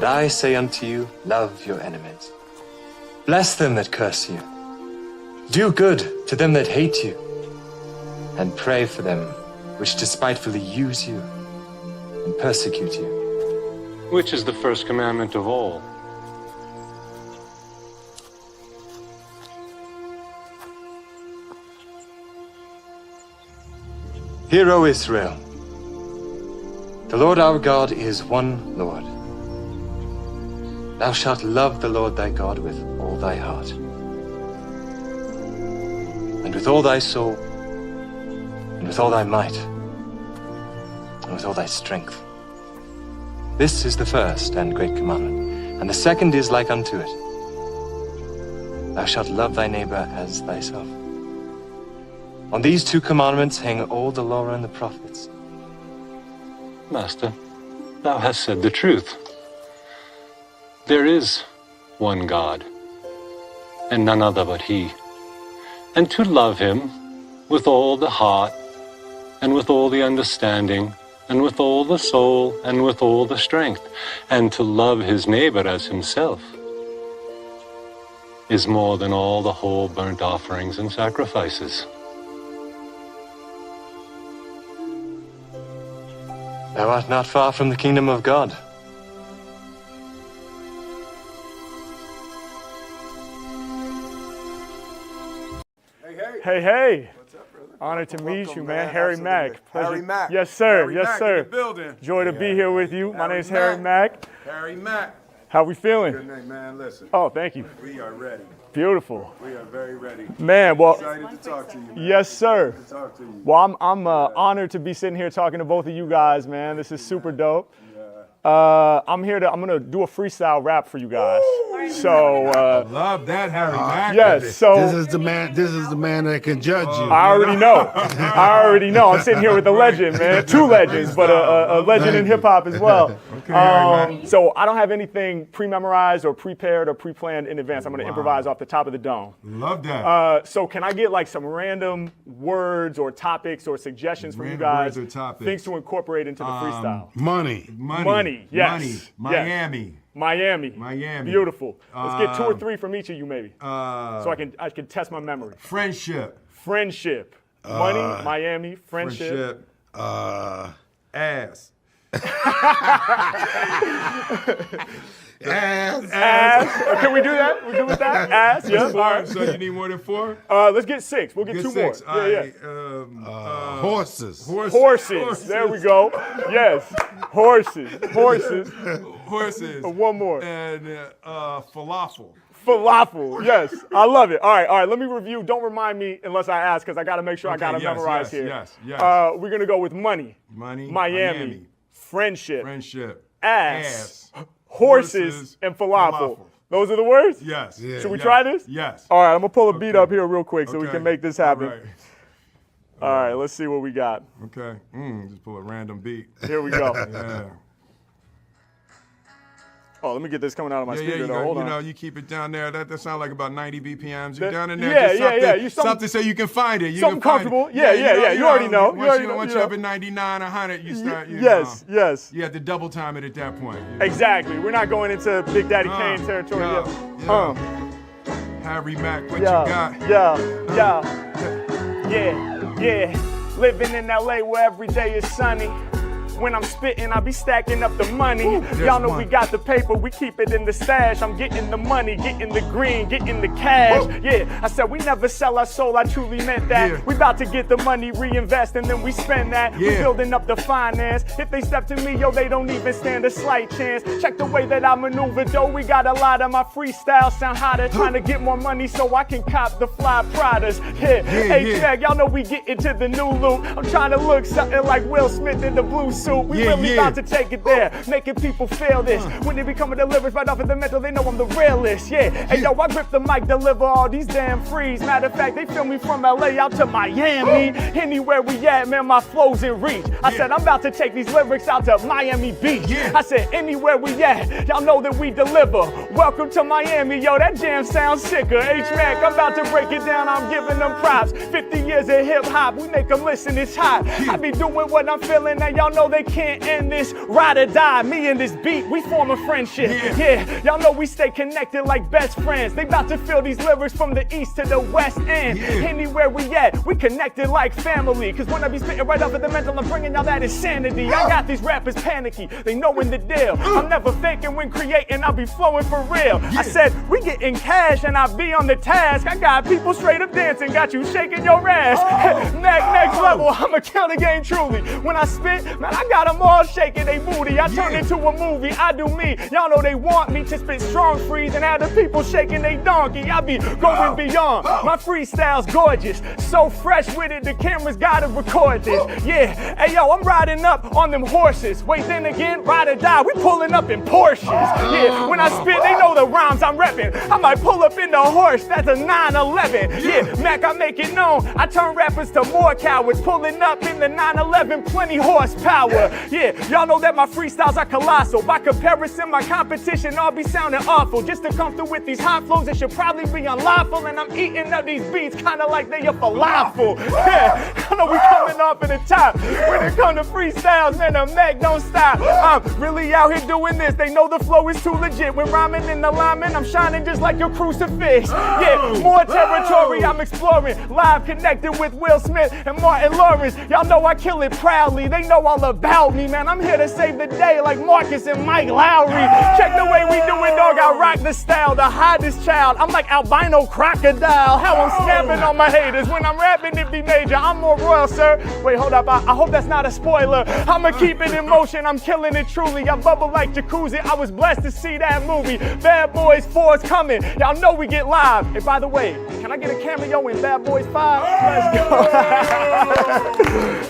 But I say unto you, love your enemies. Bless them that curse you. Do good to them that hate you. And pray for them which despitefully use you and persecute you. Which is the first commandment of all? Hear, O Israel, the Lord our God is one Lord. Thou shalt love the Lord thy God with all thy heart, and with all thy soul, and with all thy might, and with all thy strength. This is the first and great commandment, and the second is like unto it. Thou shalt love thy neighbor as thyself. On these two commandments hang all the law and the prophets. Master, thou hast said the truth. There is one God, and none other but He. And to love Him with all the heart, and with all the understanding, and with all the soul, and with all the strength, and to love his neighbor as himself, is more than all the whole burnt offerings and sacrifices. Thou art not far from the kingdom of God. Hey. What's up, brother? Honor to meet Welcome, you, man. Harry Mack. Harry Mack. Yes, sir. Harry Yes, Mack sir. in the building. Joy to be here with you. My name's Harry Mack. Harry Mack. How we feeling? Good name, man. Listen. Oh, thank you. We are ready. Beautiful. We are very ready. Man, well, Excited to talk to you. Man. yes, sir. Excited to talk to you. Well, I'm honored to be sitting here talking to both of you guys, man. This is super dope. I'm gonna do a freestyle rap for you guys. So, Love that, Harry Mack. yes, so. This is the man that can judge you. I already know. I'm sitting here with a legend, man. Two legends, but a legend in hip hop as well. So I don't have anything pre-memorized or prepared or pre-planned in advance. I'm going to improvise off the top of the dome. Love that. So can I get like some random words or topics or suggestions from you guys? Words or topics. Things to incorporate into the freestyle. Money. Yes. Miami. Miami. Beautiful. Let's get 2 or 3 from each of you, maybe. So I can test my memory. Friendship. Money, Miami, friendship. Ass. Ass. Can we do that? We good with that? Ass, yeah. All right. So you need more than 4? Let's get 6. We'll get 2 more. 6. Horses. Horses. There we go. Yes. Horses. One more. And falafel. Falafel. Yes. I love it. All right. Let me review. Don't remind me unless I ask because I got to make sure I got to memorize here. Yes. We're going to go with money. Miami. Friendship. Ass. Horses. And falafel. Those are the words? Yes. Yeah. Should we try this? Yes. All right. I'm going to pull a beat up here real quick so we Okay. can make this happen. All All right. Let's see what we got. Okay. Just pull a random beat. Here we go. Yeah. Oh, let me get this coming out of my speaker. You though. Hold on. know, you keep it down there. That sounds like about 90 BPMs. You're down in there. Yeah, just something, yeah. something so you can find it. Something comfortable. Yeah. You already know. Once you're up at 99, 100, you start. Yes. You have to double time it at that point. Exactly. We're not going into Big Daddy Kane territory yet. Harry Mack, what you got? Yeah. Living in LA where every day is sunny. When I'm spitting, I be stacking up the money. Y'all know we got the paper, we keep it in the stash. I'm getting the money, getting the green, getting the cash. Yeah, I said we never sell our soul, I truly meant that. Yeah. We about to get the money, reinvest, and then we spend that. We building up the finance. If they step to me, they don't even stand a slight chance. Check the way that I maneuver, though. We got a lot of my freestyle sound hotter. Trying to get more money so I can cop the fly Pradas. H-Tag, y'all know we get into the new loot. I'm trying to look something like Will Smith in the blue suit. We really about to take it there, making people feel this. When they become a deliverance right off of the mental, they know I'm the realest. Hey yo, I grip the mic, deliver all these damn frees. Matter of fact, they feel me from LA out to Miami. Anywhere we at, man, my flow's in reach. I said I'm about to take these lyrics out to Miami Beach. I said anywhere we at, y'all know that we deliver. Welcome to Miami, yo, that jam sounds sicker. H-Mac, I'm about to break it down, I'm giving them props. 50 years of hip hop, we make them listen, it's hot. I be doing what I'm feeling, and y'all know they they can't end this. Ride or die, me and this beat, we form a friendship. Yeah, y'all know we stay connected like best friends. They about to feel these lyrics from the east to the west end. Anywhere we at, we connected like family. Cause when I be spitting right off of the mental, I'm bringing y'all that insanity. I got these rappers panicky, they knowin' the deal. I'm never faking when creating, I'll be flowing for real. I said, we getting cash and I be on the task. I got people straight up dancing, got you shaking your ass. Next level, I'ma kill the game truly. When I spit, man, I got them all shaking they booty. I turn into a movie, I do me. Y'all know they want me to spit strong freeze and have the people shaking they donkey. I be going beyond. My freestyle's gorgeous, so fresh with it, the cameras gotta record this. Yeah, hey yo, I'm riding up on them horses. Wait, then again, ride or die, we pulling up in Porsches. Yeah, when I spit, they know the rhymes I'm repping. I might pull up in the horse, that's a 911. Yeah, Mac, I make it known. I turn rappers to more cowards, pulling up in the 911, plenty horsepower. Yeah, y'all know that my freestyles are colossal. By comparison, my competition all be sounding awful. Just to come through with these hot flows, it should probably be unlawful. And I'm eating up these beats kinda like they a falafel. Yeah, I know we coming off at the top. When it come to freestyles, man, the Mac don't stop. I'm really out here doing this. They know the flow is too legit. When rhyming in alignment, I'm shining just like your crucifix. Yeah, more territory I'm exploring. Live connected with Will Smith and Martin Lawrence. Y'all know I kill it proudly. They know all about me, man. I'm here to save the day like Marcus and Mike Lowry. Check the way we do it, dog. I rock the style, the hottest child. I'm like albino crocodile. How I'm snapping on my haters. When I'm rapping, it be major. I'm more royal, sir. Wait, hold up. I hope that's not a spoiler. I'ma keep it in motion. I'm killing it truly. I bubble like jacuzzi. I was blessed to see that movie. Bad Boys 4 is coming. Y'all know we get live. Hey, by the way, can I get a cameo in Bad Boys 5? Let's go.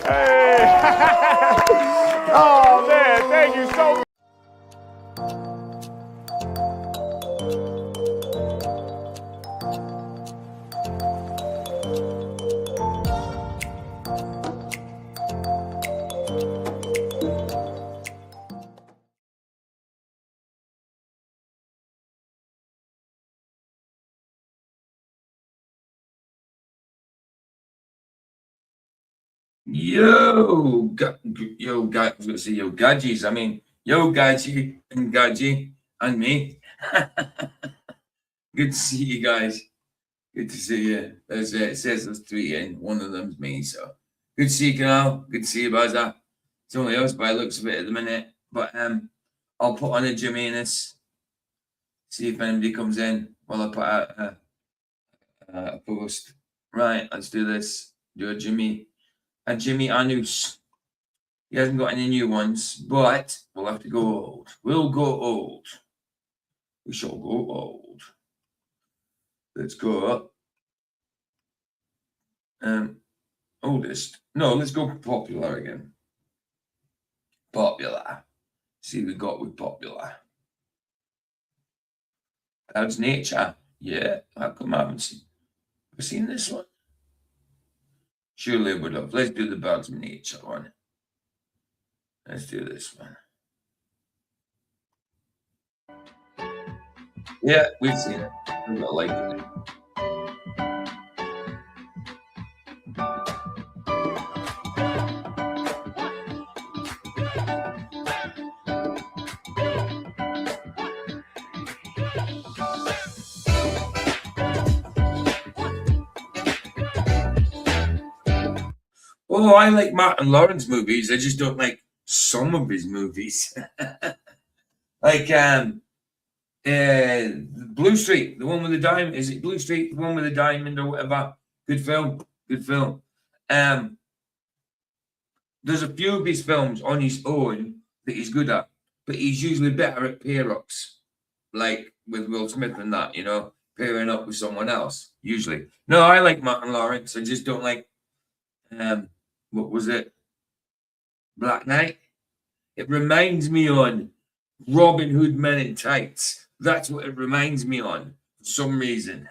Hey. Oh, man. Thank you so much. Yo, I was gonna say yo, Gadgies. I mean, yo, Gadgie and Gadgie and me. Good to see you guys. Good to see you. It says there's three in. One of them's me. So good to see you, Canal. Good to see you, Bazza. It's only us by the looks of it at the minute. But I'll put on a Jimmy in this. See if anybody comes in while I put out a post. Right, let's do this. Do a Jimmy Anus. He hasn't got any new ones, but we'll have to go old. We'll go old. We shall go old. Let's go oldest. No, let's go popular again. Popular. See what we got with popular. How's nature? Yeah, how come I haven't seen this one? Surely would have. Let's do the Bouts of nature one. Let's do this one. Yeah, we've seen it. We've got like it. Oh, I like Martin Lawrence movies. I just don't like some of his movies. Like Blue Street, the one with the diamond. Is it Blue Street, the one with the diamond or whatever? Good film. Good film. There's a few of his films on his own that he's good at, but he's usually better at pair-ups, like with Will Smith and that, you know, pairing up with someone else, usually. No, I like Martin Lawrence. I just don't like what was it? Black Knight? It reminds me on Robin Hood Men in Tights. That's what it reminds me on for some reason.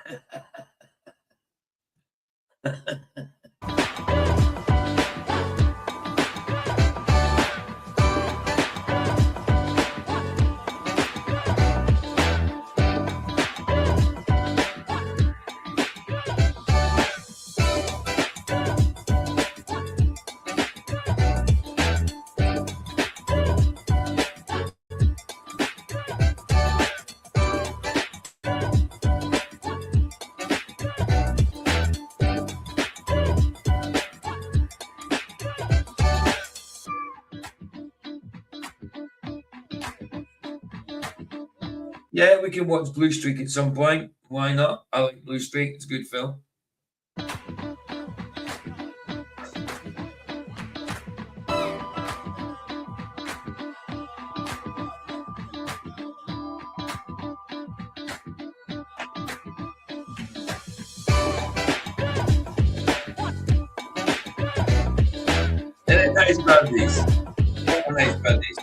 Yeah, we can watch Blue Streak at some point. Why not? I like Blue Streak. It's a good film. Nice buddies. Nice buddies.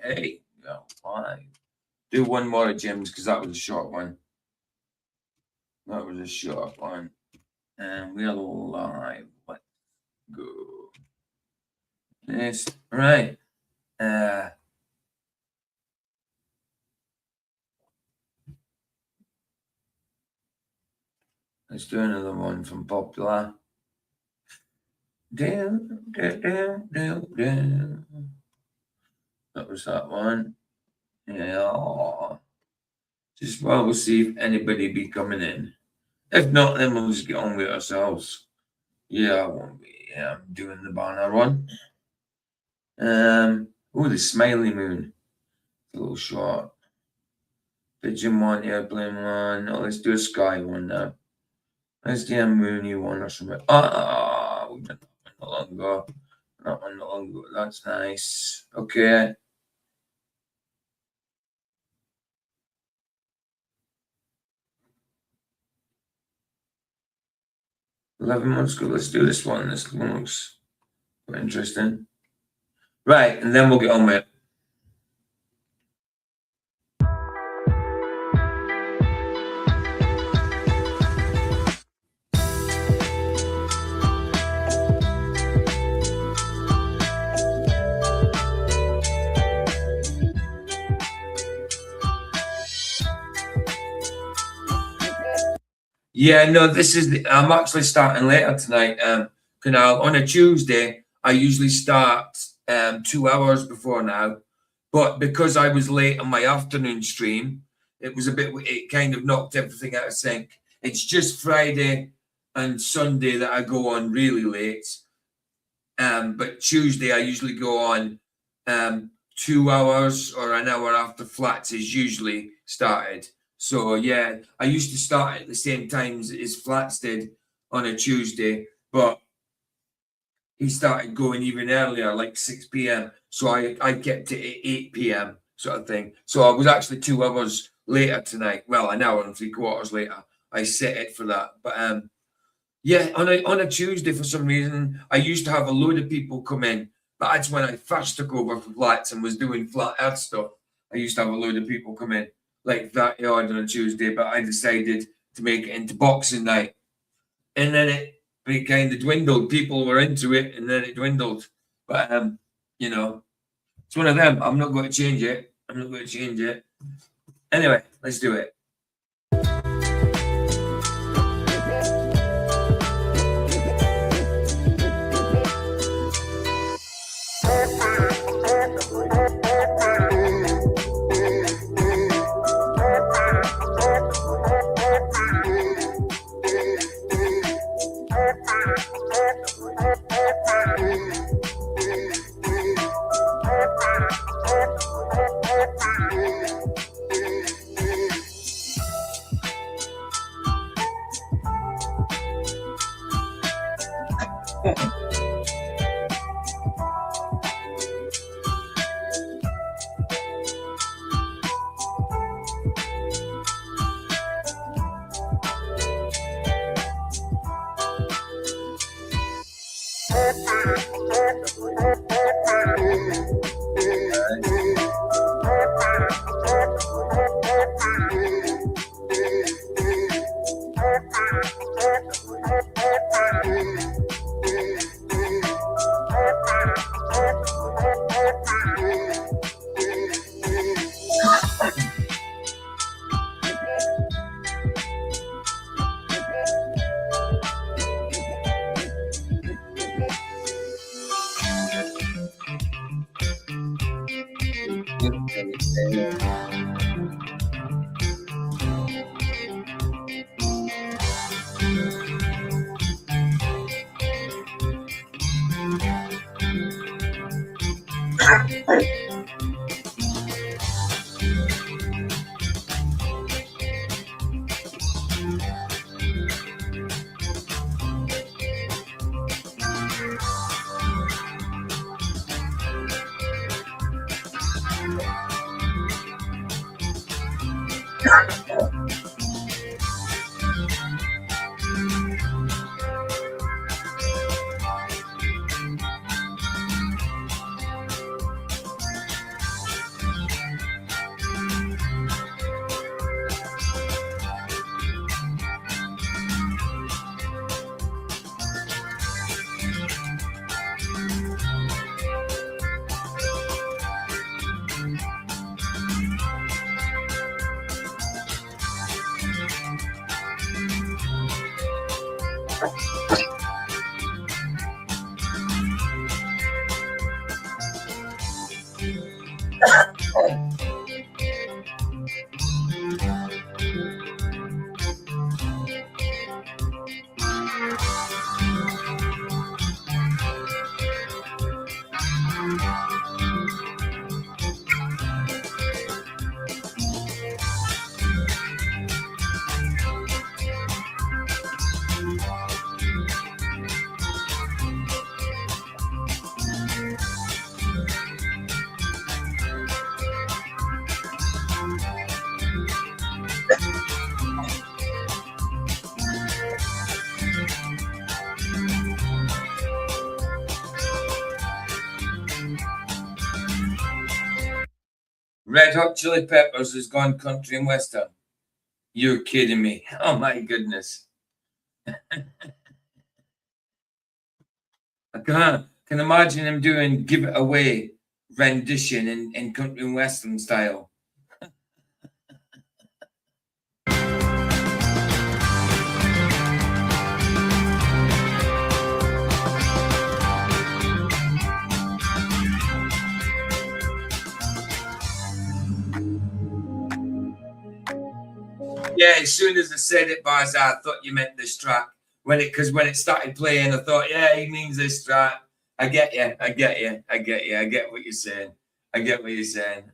Hey, no, fine. Do one more of Jim's because that was a short one. That was a short one. And we're live. Let's go. Yes, right. Let's do another one from Popular. Down, down, down, down, down. That was that one. Yeah. Just well, we'll see if anybody be coming in. If not, then we'll just get on with ourselves. Yeah, I won't be doing the banner one. Oh, the Smiley Moon. It's a little short. Pigeon one, airplane one. Oh, let's do a sky one now. Let's do a moony one or something. We've done that one not long ago. That one not long ago. That's nice. Okay. $11 ago. Let's do this one. This one looks quite interesting. Right, and then we'll get on with it. Yeah, no, this is I'm actually starting later tonight. Canal on a Tuesday. I usually start 2 hours before now, but because I was late on my afternoon stream, it kind of knocked everything out of sync. It's just Friday and Sunday that I go on really late. But Tuesday I usually go on 2 hours or an hour after Flats is usually started. So yeah, I used to start at the same times as Flats did on a Tuesday, but he started going even earlier, like 6 p.m. So I kept it at 8 p.m. sort of thing. So I was actually 2 hours later tonight. Well, an hour and 3/4 later. I set it for that. But yeah, on a Tuesday for some reason, I used to have a load of people come in. But that's when I first took over for Flats and was doing Flat Earth stuff. I used to have a load of people come in like that yard on a Tuesday, but I decided to make it into boxing night. And then it kind of dwindled. People were into it, and then it dwindled. But you know, it's one of them. I'm not going to change it. Anyway, let's do it. Red Hot Chili Peppers has gone country and western. You're kidding me. Oh my goodness. I can imagine him doing Give It Away rendition in country and western style. Yeah, as soon as I said it, Bars, I thought you meant this track. Because when it started playing, I thought, yeah, he means this track. I get you. I get what you're saying. I get what you're saying.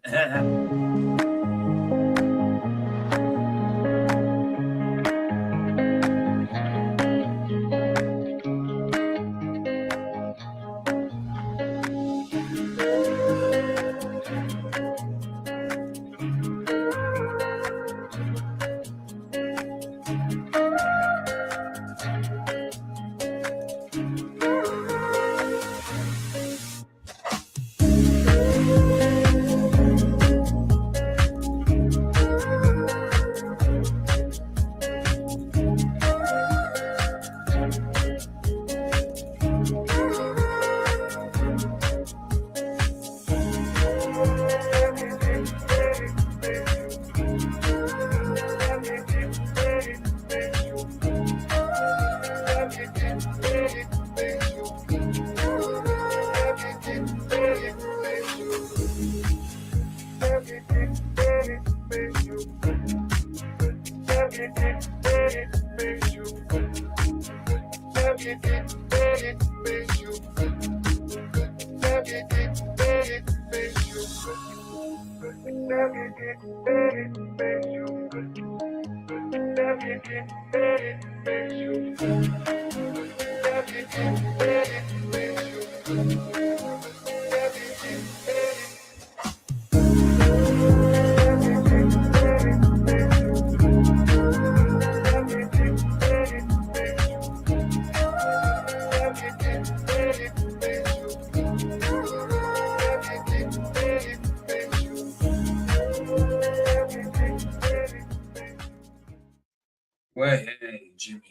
Well, hey, Jimmy.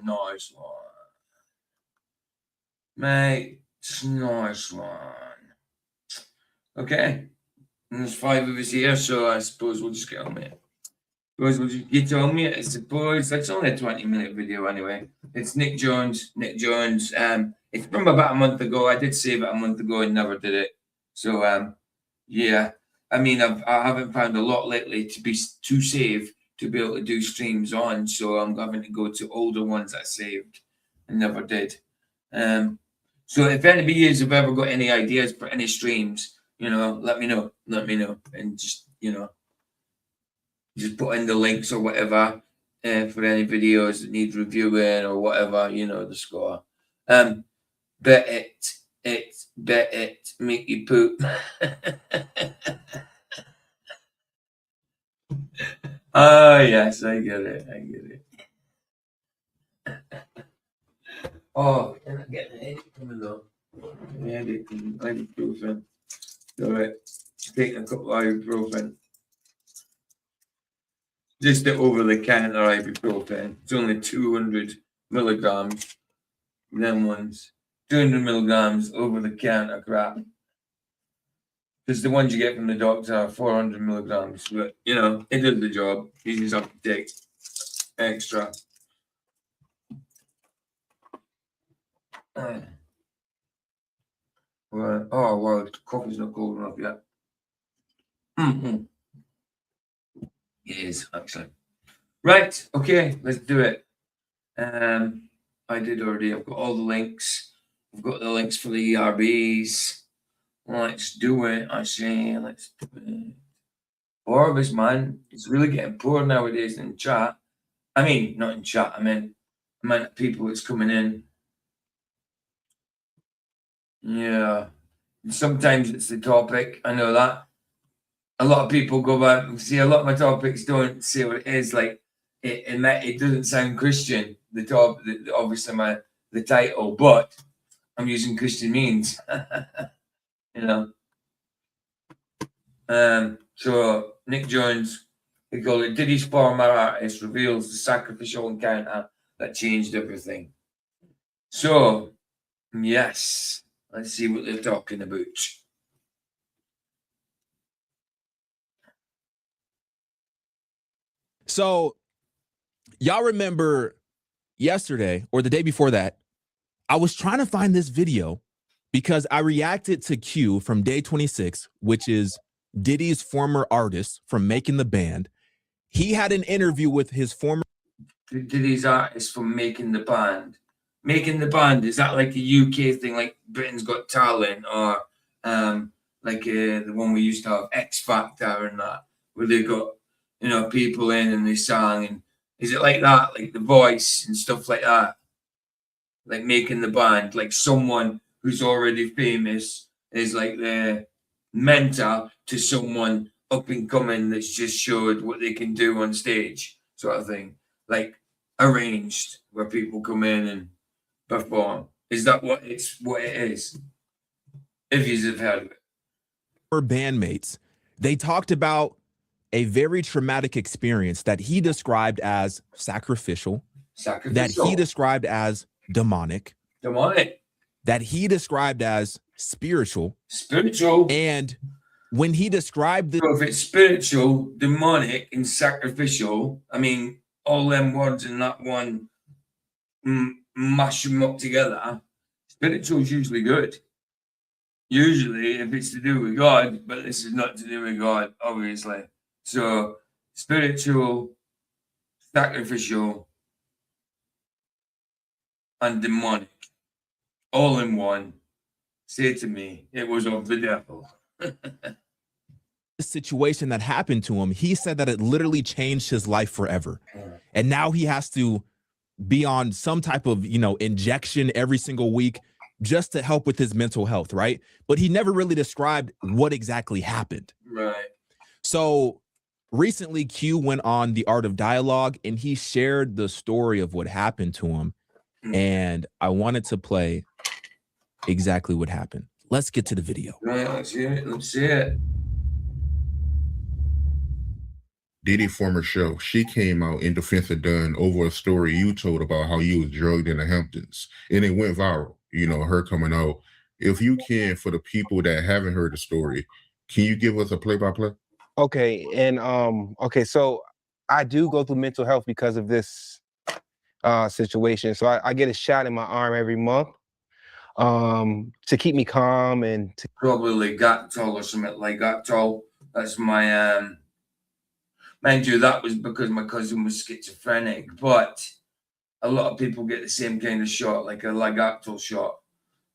Nice one. Mate, nice one. Okay. And there's 5 of us here, so I suppose we'll just get on with it. I suppose that's only a 20-minute video anyway. It's Nick Jones. It's from about a month ago. I did save it a month ago and never did it. So, yeah. I mean, I haven't found a lot lately to be too safe to be able to do streams on, so I'm having to go to older ones I saved and never did. So if anybody has ever got any ideas for any streams, you know, let me know, and just, you know, just put in the links or whatever for any videos that need reviewing or whatever, you know, the score. Bet it, make you poop. Oh, yes, I get it. Oh, I'm not getting a headache coming though. Headache and ibuprofen. All right, taking a couple of ibuprofen. Just the over-the-counter ibuprofen. It's only 200 milligrams. Them ones. 200 milligrams over-the-counter crap. Because the ones you get from the doctor are 400 milligrams. But, you know, it does the job. You just have to take extra. Well, oh, well, the coffee's not cold enough yet. It is, actually. Right, okay, let's do it. I did already. I've got all the links. I've got the links for the ERBs. Let's do it. I say, let's do it. Orbis, man, it's really getting poor nowadays in chat. I mean, not in chat. I mean people that's coming in. Yeah. Sometimes it's the topic. I know that. A lot of people go back and see a lot of my topics don't say what it is. Like it doesn't sound Christian. Obviously the title, but I'm using Christian means. You know. So Nick Jones, he called it Diddy's former artist reveals the sacrificial encounter that changed everything. So yes, let's see what they're talking about. So y'all remember yesterday or the day before that, I was trying to find this video because I reacted to Q from Day 26, which is Diddy's former artist from Making the Band. He had an interview with his former Diddy's artist from Making the Band. Making the Band, is that like a UK thing, like Britain's Got Talent, or like the one we used to have, X Factor and that, where they got, you know, people in and they sang, and is it like that, like The Voice and stuff like that? Like Making the Band, like someone who's already famous is like the mentor to someone up and coming that's just showed what they can do on stage, sort of thing. Like arranged, where people come in and perform. Is that what it is? If you've heard of it. Her bandmates, they talked about a very traumatic experience that he described as sacrificial, that he described as demonic, that he described as spiritual. And when he described this, so if it's spiritual, demonic, and sacrificial, I mean, all them words in that one, mash them up together. Spiritual is usually good. Usually, if it's to do with God, but this is not to do with God, obviously. So, spiritual, sacrificial, and demonic, all in one. Say to me, it was of the devil. situation that happened to him, he said that it literally changed his life forever. And now he has to be on some type of, you know, injection every single week just to help with his mental health, right? But he never really described what exactly happened. Right. So recently Q went on The Art of Dialogue and he shared the story of what happened to him. And I wanted to play exactly what happened. Let's get to the video. Right, let's hear it. Let's see it. Diddy's former show, she came out in defense of Dunn over a story you told about how you was drugged in the Hamptons, and it went viral. You know, her coming out. If you can, for the people that haven't heard the story, can you give us a play-by-play? Okay, and okay, so I do go through mental health because of this situation. So I get a shot in my arm every month to keep me calm and to probably Gatol or something like Gatol That's my mind you, that was because my cousin was schizophrenic, but a lot of people get the same kind of shot, like a Largactil shot.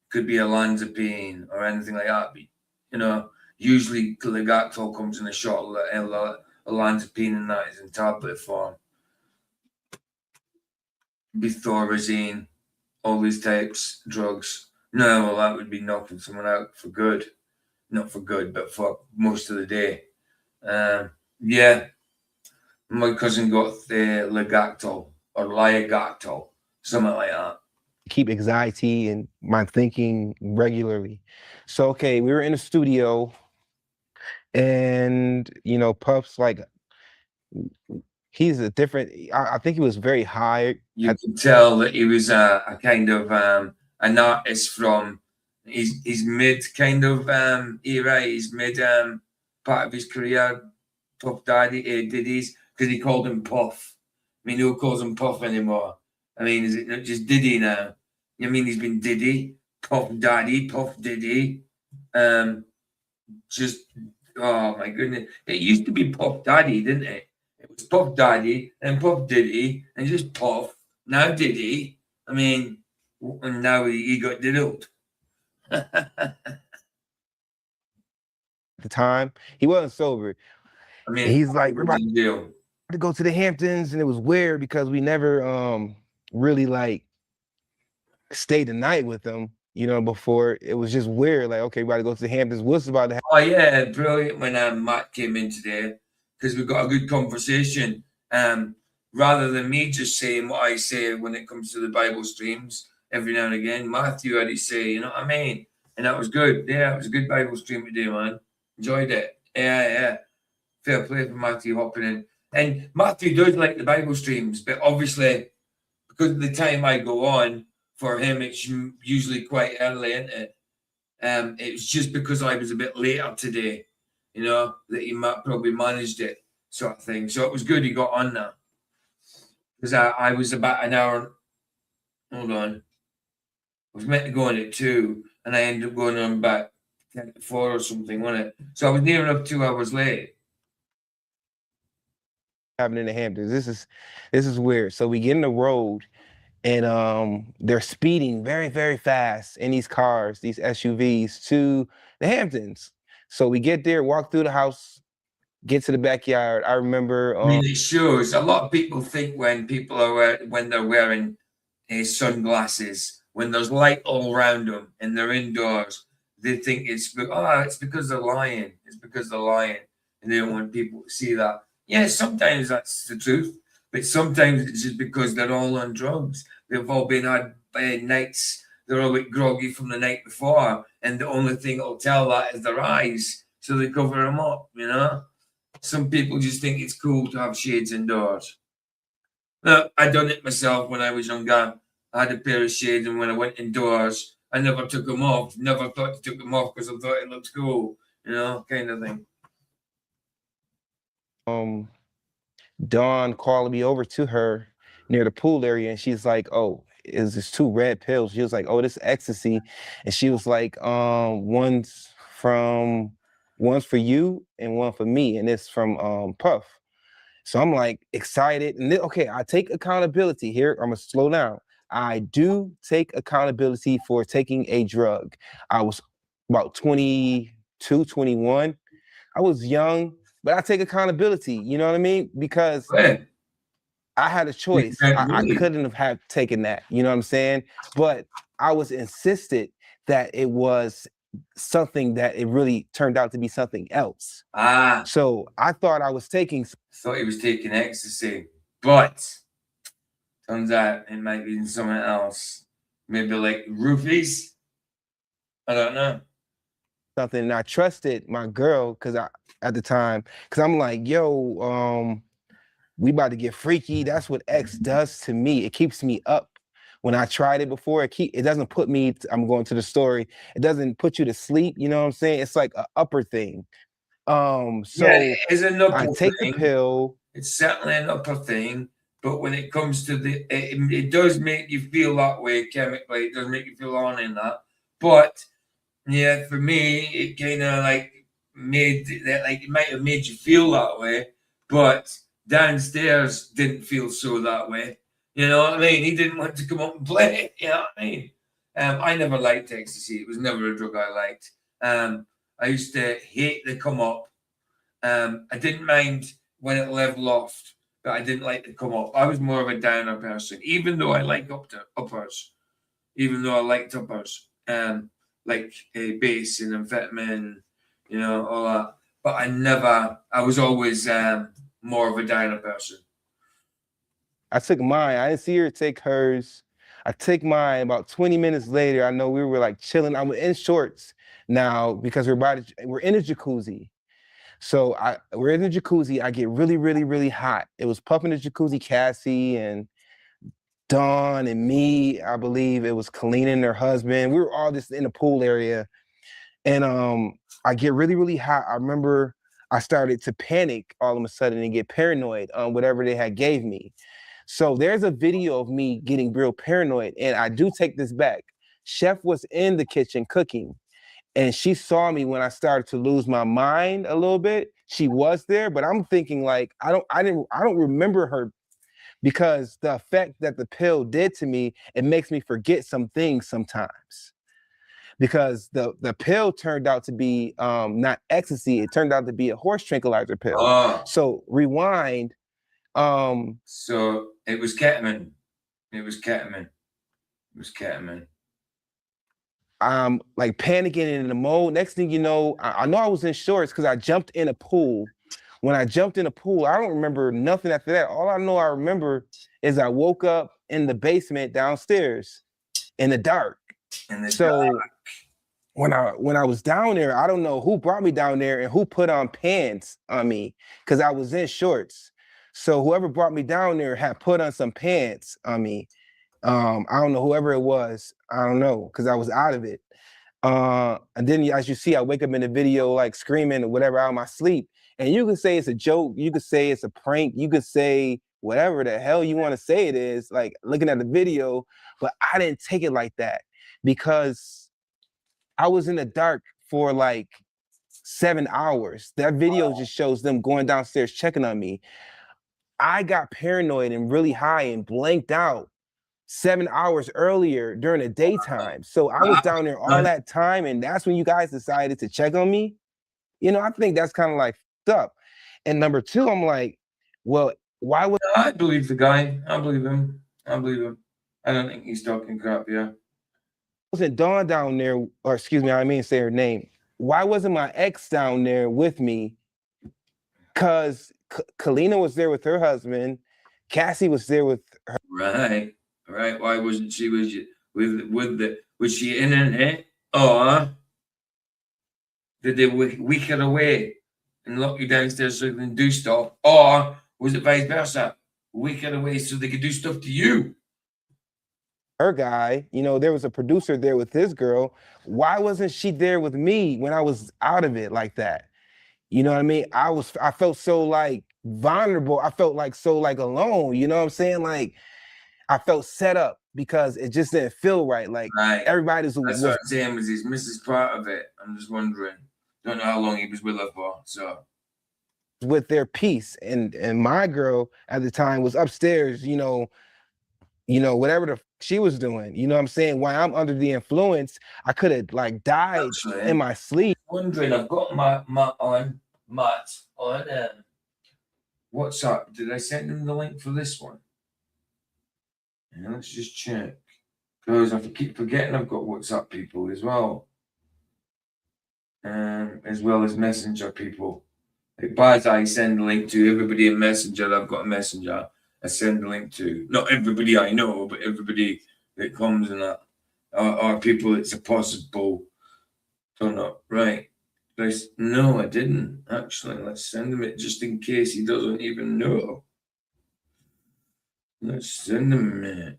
Could be a Lanzapine or anything like that. But, you know, usually Largactil comes in a shot, a Lanzapine, and that is in tablet form. Be Thorazine, all these types, drugs. No, well, that would be knocking someone out for good. Not for good, but for most of the day. Yeah. My cousin got the Largactil or Liagactil, something like that. Keep anxiety and my thinking regularly. So, okay, we were in the studio and, you know, Puff's like, he's a different, I think he was very high. You could tell that he was a kind of an artist from his mid kind of era, his mid part of his career. Puff Daddy, Diddy's, because he called him Puff. I mean, who calls him Puff anymore? I mean, is it not just Diddy now? I mean, he's been Diddy, Puff Daddy, Puff Diddy. Just, oh my goodness. It used to be Puff Daddy, didn't it? It was Puff Daddy and Puff Diddy and just Puff. Now Diddy. I mean, and now he got diddled. At the time, he wasn't sober. I mean, he's like, we're about to go to the Hamptons, and it was weird because we never really like stayed the night with them, you know, before. It was just weird, like, okay, we about to go to the Hamptons. What's about to happen? Oh yeah, brilliant when Matt came in today, because we got a good conversation. Rather than me just saying what I say when it comes to the Bible streams every now and again, Matthew had to say, you know what I mean? And that was good. Yeah, it was a good Bible stream today, man. Enjoyed it. Yeah. Fair play for Matthew hopping in. And Matthew does like the Bible streams, but obviously, because of the time I go on, for him, it's usually quite early, isn't it? It was just because I was a bit later today, you know, that he probably managed it, sort of thing. So it was good he got on now. Because I was about an hour, hold on. I was meant to go on at 2, and I ended up going on about 10 to 4 or something, wasn't it? So I was near enough 2 hours late. Happening in the Hamptons. This is weird. So we get in the road, and they're speeding very, very fast in these cars, these SUVs, to the Hamptons. So we get there, walk through the house, get to the backyard. I remember. I mean, it shows. A lot of people think when they're wearing sunglasses, when there's light all around them and they're indoors, they think it's because they're lying. It's because they're lying, and they don't want people to see that. Yeah, sometimes that's the truth, but sometimes it's just because they're all on drugs. They've all had nights, they're all a bit groggy from the night before, and the only thing that'll tell that is their eyes, so they cover them up, you know? Some people just think it's cool to have shades indoors. Look, I done it myself when I was younger. I had a pair of shades, and when I went indoors, I never took them off. Never thought to take them off because I thought it looked cool, you know, kind of thing. Dawn called me over to her near the pool area, and she's like, oh, is this 2 red pills? She was like, oh, this ecstasy. And she was like, one's for you and one for me, and it's from Puff. So I'm like excited, and okay, I take accountability here. I'm gonna slow down. I do take accountability for taking a drug. I was about 22, 21. I was young, but I take accountability, you know what I mean? Because I had a choice. I couldn't have taken that, you know what I'm saying? But I was insisted that it was something that it really turned out to be something else. So I thought I was taking. Thought he was taking ecstasy, but turns out it might be something else. Maybe like roofies. I don't know. Something, and I trusted my girl at the time, because I'm like, yo, we about to get freaky. That's what X does to me. It keeps me up. When I tried it before, it doesn't put me, I'm going to the story, it doesn't put you to sleep, you know what I'm saying? It's like an upper thing. So yeah, it's an upper I take the pill. It's certainly an upper thing, but when it comes to it does make you feel that way chemically. It does make you feel on in that. But yeah, for me, it kind of like made that, like, it might have made you feel that way, but downstairs didn't feel so that way. You know what I mean? He didn't want to come up and play. You know what I mean? I never liked ecstasy. It was never a drug I liked. I used to hate the come up. I didn't mind when it leveled off, but I didn't like the come up. I was more of a downer person, even though I like uppers. Even though I liked uppers, like a base and amphetamine, you know, all that. But I was always more of a downer person. I took mine. I didn't see her take hers. I took mine about 20 minutes later. I know we were like chilling. I'm in shorts now because we're in a jacuzzi. So we're in the jacuzzi. I get really, really, really hot. It was pumping the jacuzzi, Cassie and Dawn and me. I believe it was Kalina and her husband. We were all just in the pool area. And I get really, really hot. I remember I started to panic all of a sudden and get paranoid on whatever they had gave me. So there's a video of me getting real paranoid, and I do take this back. Chef was in the kitchen cooking, and she saw me when I started to lose my mind a little bit. She was there, but I'm thinking like I don't remember her, because the effect that the pill did to me, it makes me forget some things sometimes. Because the pill turned out to be not ecstasy, it turned out to be a horse tranquilizer pill. So rewind. So it was ketamine. I'm like panicking and in the mode. Next thing you know, I know I was in shorts because I jumped in a pool. When I jumped in a pool, I don't remember nothing after that. All I know I remember is I woke up in the basement downstairs in the dark. When I was down there, I don't know who brought me down there and who put on pants on me because I was in shorts. So whoever brought me down there had put on some pants on me. I don't know, whoever it was. I don't know, because I was out of it. And then, as you see, I wake up in the video like screaming or whatever out of my sleep. And you could say it's a joke. You could say it's a prank. You could say whatever the hell you want to say it is, like looking at the video. But I didn't take it like that because I was in the dark for like 7 hours. That video just shows them going downstairs checking on me. I got paranoid and really high and blanked out 7 hours earlier during the daytime. So I was down there all that time, and that's when you guys decided to check on me. You know, I think that's kind of like up. And number two, I'm like, well, why would I believe the guy? I believe him. I don't think he's talking crap, yeah. Wasn't Dawn down there, or excuse me, I mean say her name. Why wasn't my ex down there with me? Because Kalina was there with her husband. Cassie was there with her. Right. Why wasn't she with you? Was she in it? Or did they week her away and lock you downstairs so they can do stuff? Or was it vice versa? Week her away so they could do stuff to you? Her guy, you know, there was a producer there with his girl. Why wasn't she there with me when I was out of it like that? You know what I mean? I felt so like vulnerable. I felt like so like alone. You know what I'm saying? Like I felt set up because it just didn't feel right. Like everybody's. That's what I'm saying. Was his missus part of it? I'm just wondering. Don't know how long he was with her for. So with their peace, and my girl at the time was upstairs. You know, whatever the she was doing. You know what I'm saying? While I'm under the influence, I could have like died in my sleep. Wondering. I've got Matt on WhatsApp. Did I send him the link for this one? Yeah, let's just check. Because I keep forgetting I've got WhatsApp people as well. As well as Messenger people. Like Baz, I send the link to everybody in Messenger. I've got a Messenger. I send the link to. Not everybody I know, but everybody that comes and that. Or people it's a possible. Don't know. Right. No, I didn't. Actually, let's send him it just in case he doesn't even know. Let's send him it.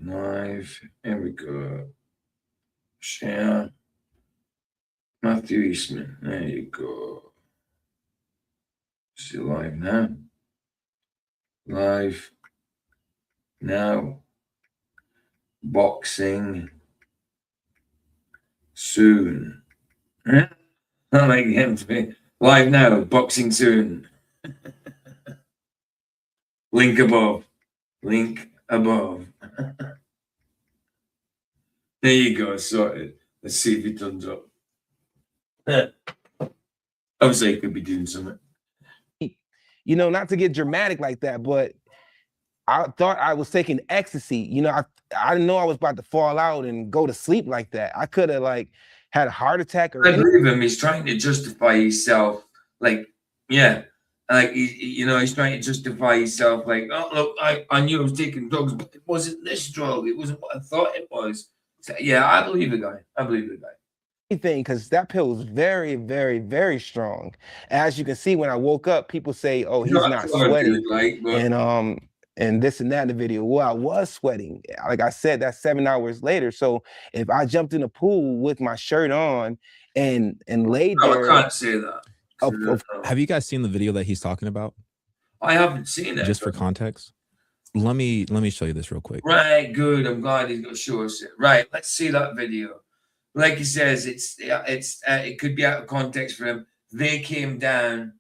Live. Here we go. Share. Matthew Eastman. There you go. See live now. Live now. Boxing. soon. I like him to be live now, boxing soon. Link above. Link above. There you go, sorted. Let's see if he turns up. Obviously, he could be doing something. You know, not to get dramatic like that, but I thought I was taking ecstasy. You know, I didn't know I was about to fall out and go to sleep like that. I could have like had a heart attack or I believe him. He's trying to justify himself. Like, yeah. Like, he's trying to justify himself. Like, oh, look, I knew I was taking drugs, but it wasn't this drug. It wasn't what I thought it was. So, yeah, I believe the guy. Anything, because that pill was very, very, very strong. As you can see, when I woke up, people say, "Oh, he's not sweating," and this and that in the video. Well, I was sweating. Like I said, that's 7 hours later. So if I jumped in the pool with my shirt on and laid there, I can't say that. Have you guys seen the video that he's talking about? I haven't seen it. Just for context, let me show you this real quick. Right, good. I'm glad he's going to show us it. Right, let's see that video. Like he says, it could be out of context for him. They came down.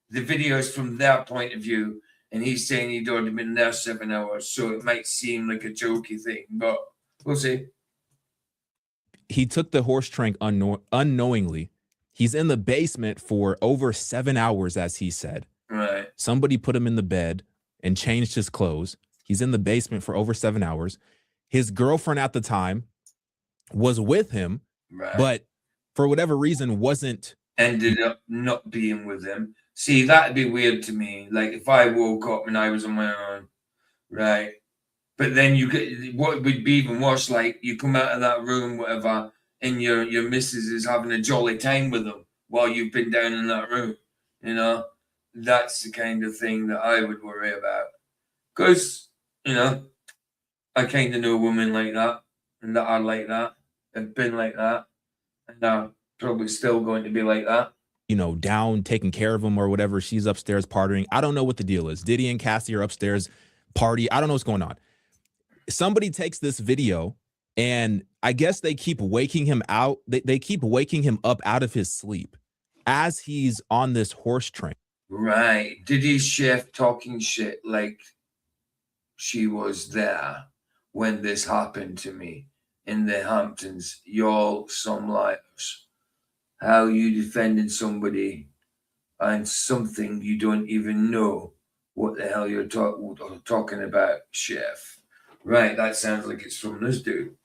The video is from their point of view, and he's saying he'd already been there 7 hours, so it might seem like a jokey thing, but we'll see. He took the horse trank unknowingly. He's in the basement for over 7 hours, as he said. Right. Somebody put him in the bed and changed his clothes. He's in the basement for over 7 hours. His girlfriend at the time was with him, right, but for whatever reason ended up not being with him. See, that'd be weird to me. Like if I woke up and I was on my own, right? But then you get what would be even worse, like you come out of that room, whatever, and your missus is having a jolly time with them while you've been down in that room. You know, that's the kind of thing that I would worry about. Because, I kind of know women like that and that are like that and been like that and are probably still going to be like that. Down, taking care of him or whatever. She's upstairs partying. I don't know what the deal is. Diddy and Cassie are upstairs party. I don't know what's going on. Somebody takes this video and I guess they keep waking him out. They keep waking him up out of his sleep as he's on this horse train. Right. Diddy's chef talking shit like she was there when this happened to me in the Hamptons. Y'all some liars. How you defending somebody and something you don't even know what the hell you're talking about, chef. Right, that sounds like it's from this dude.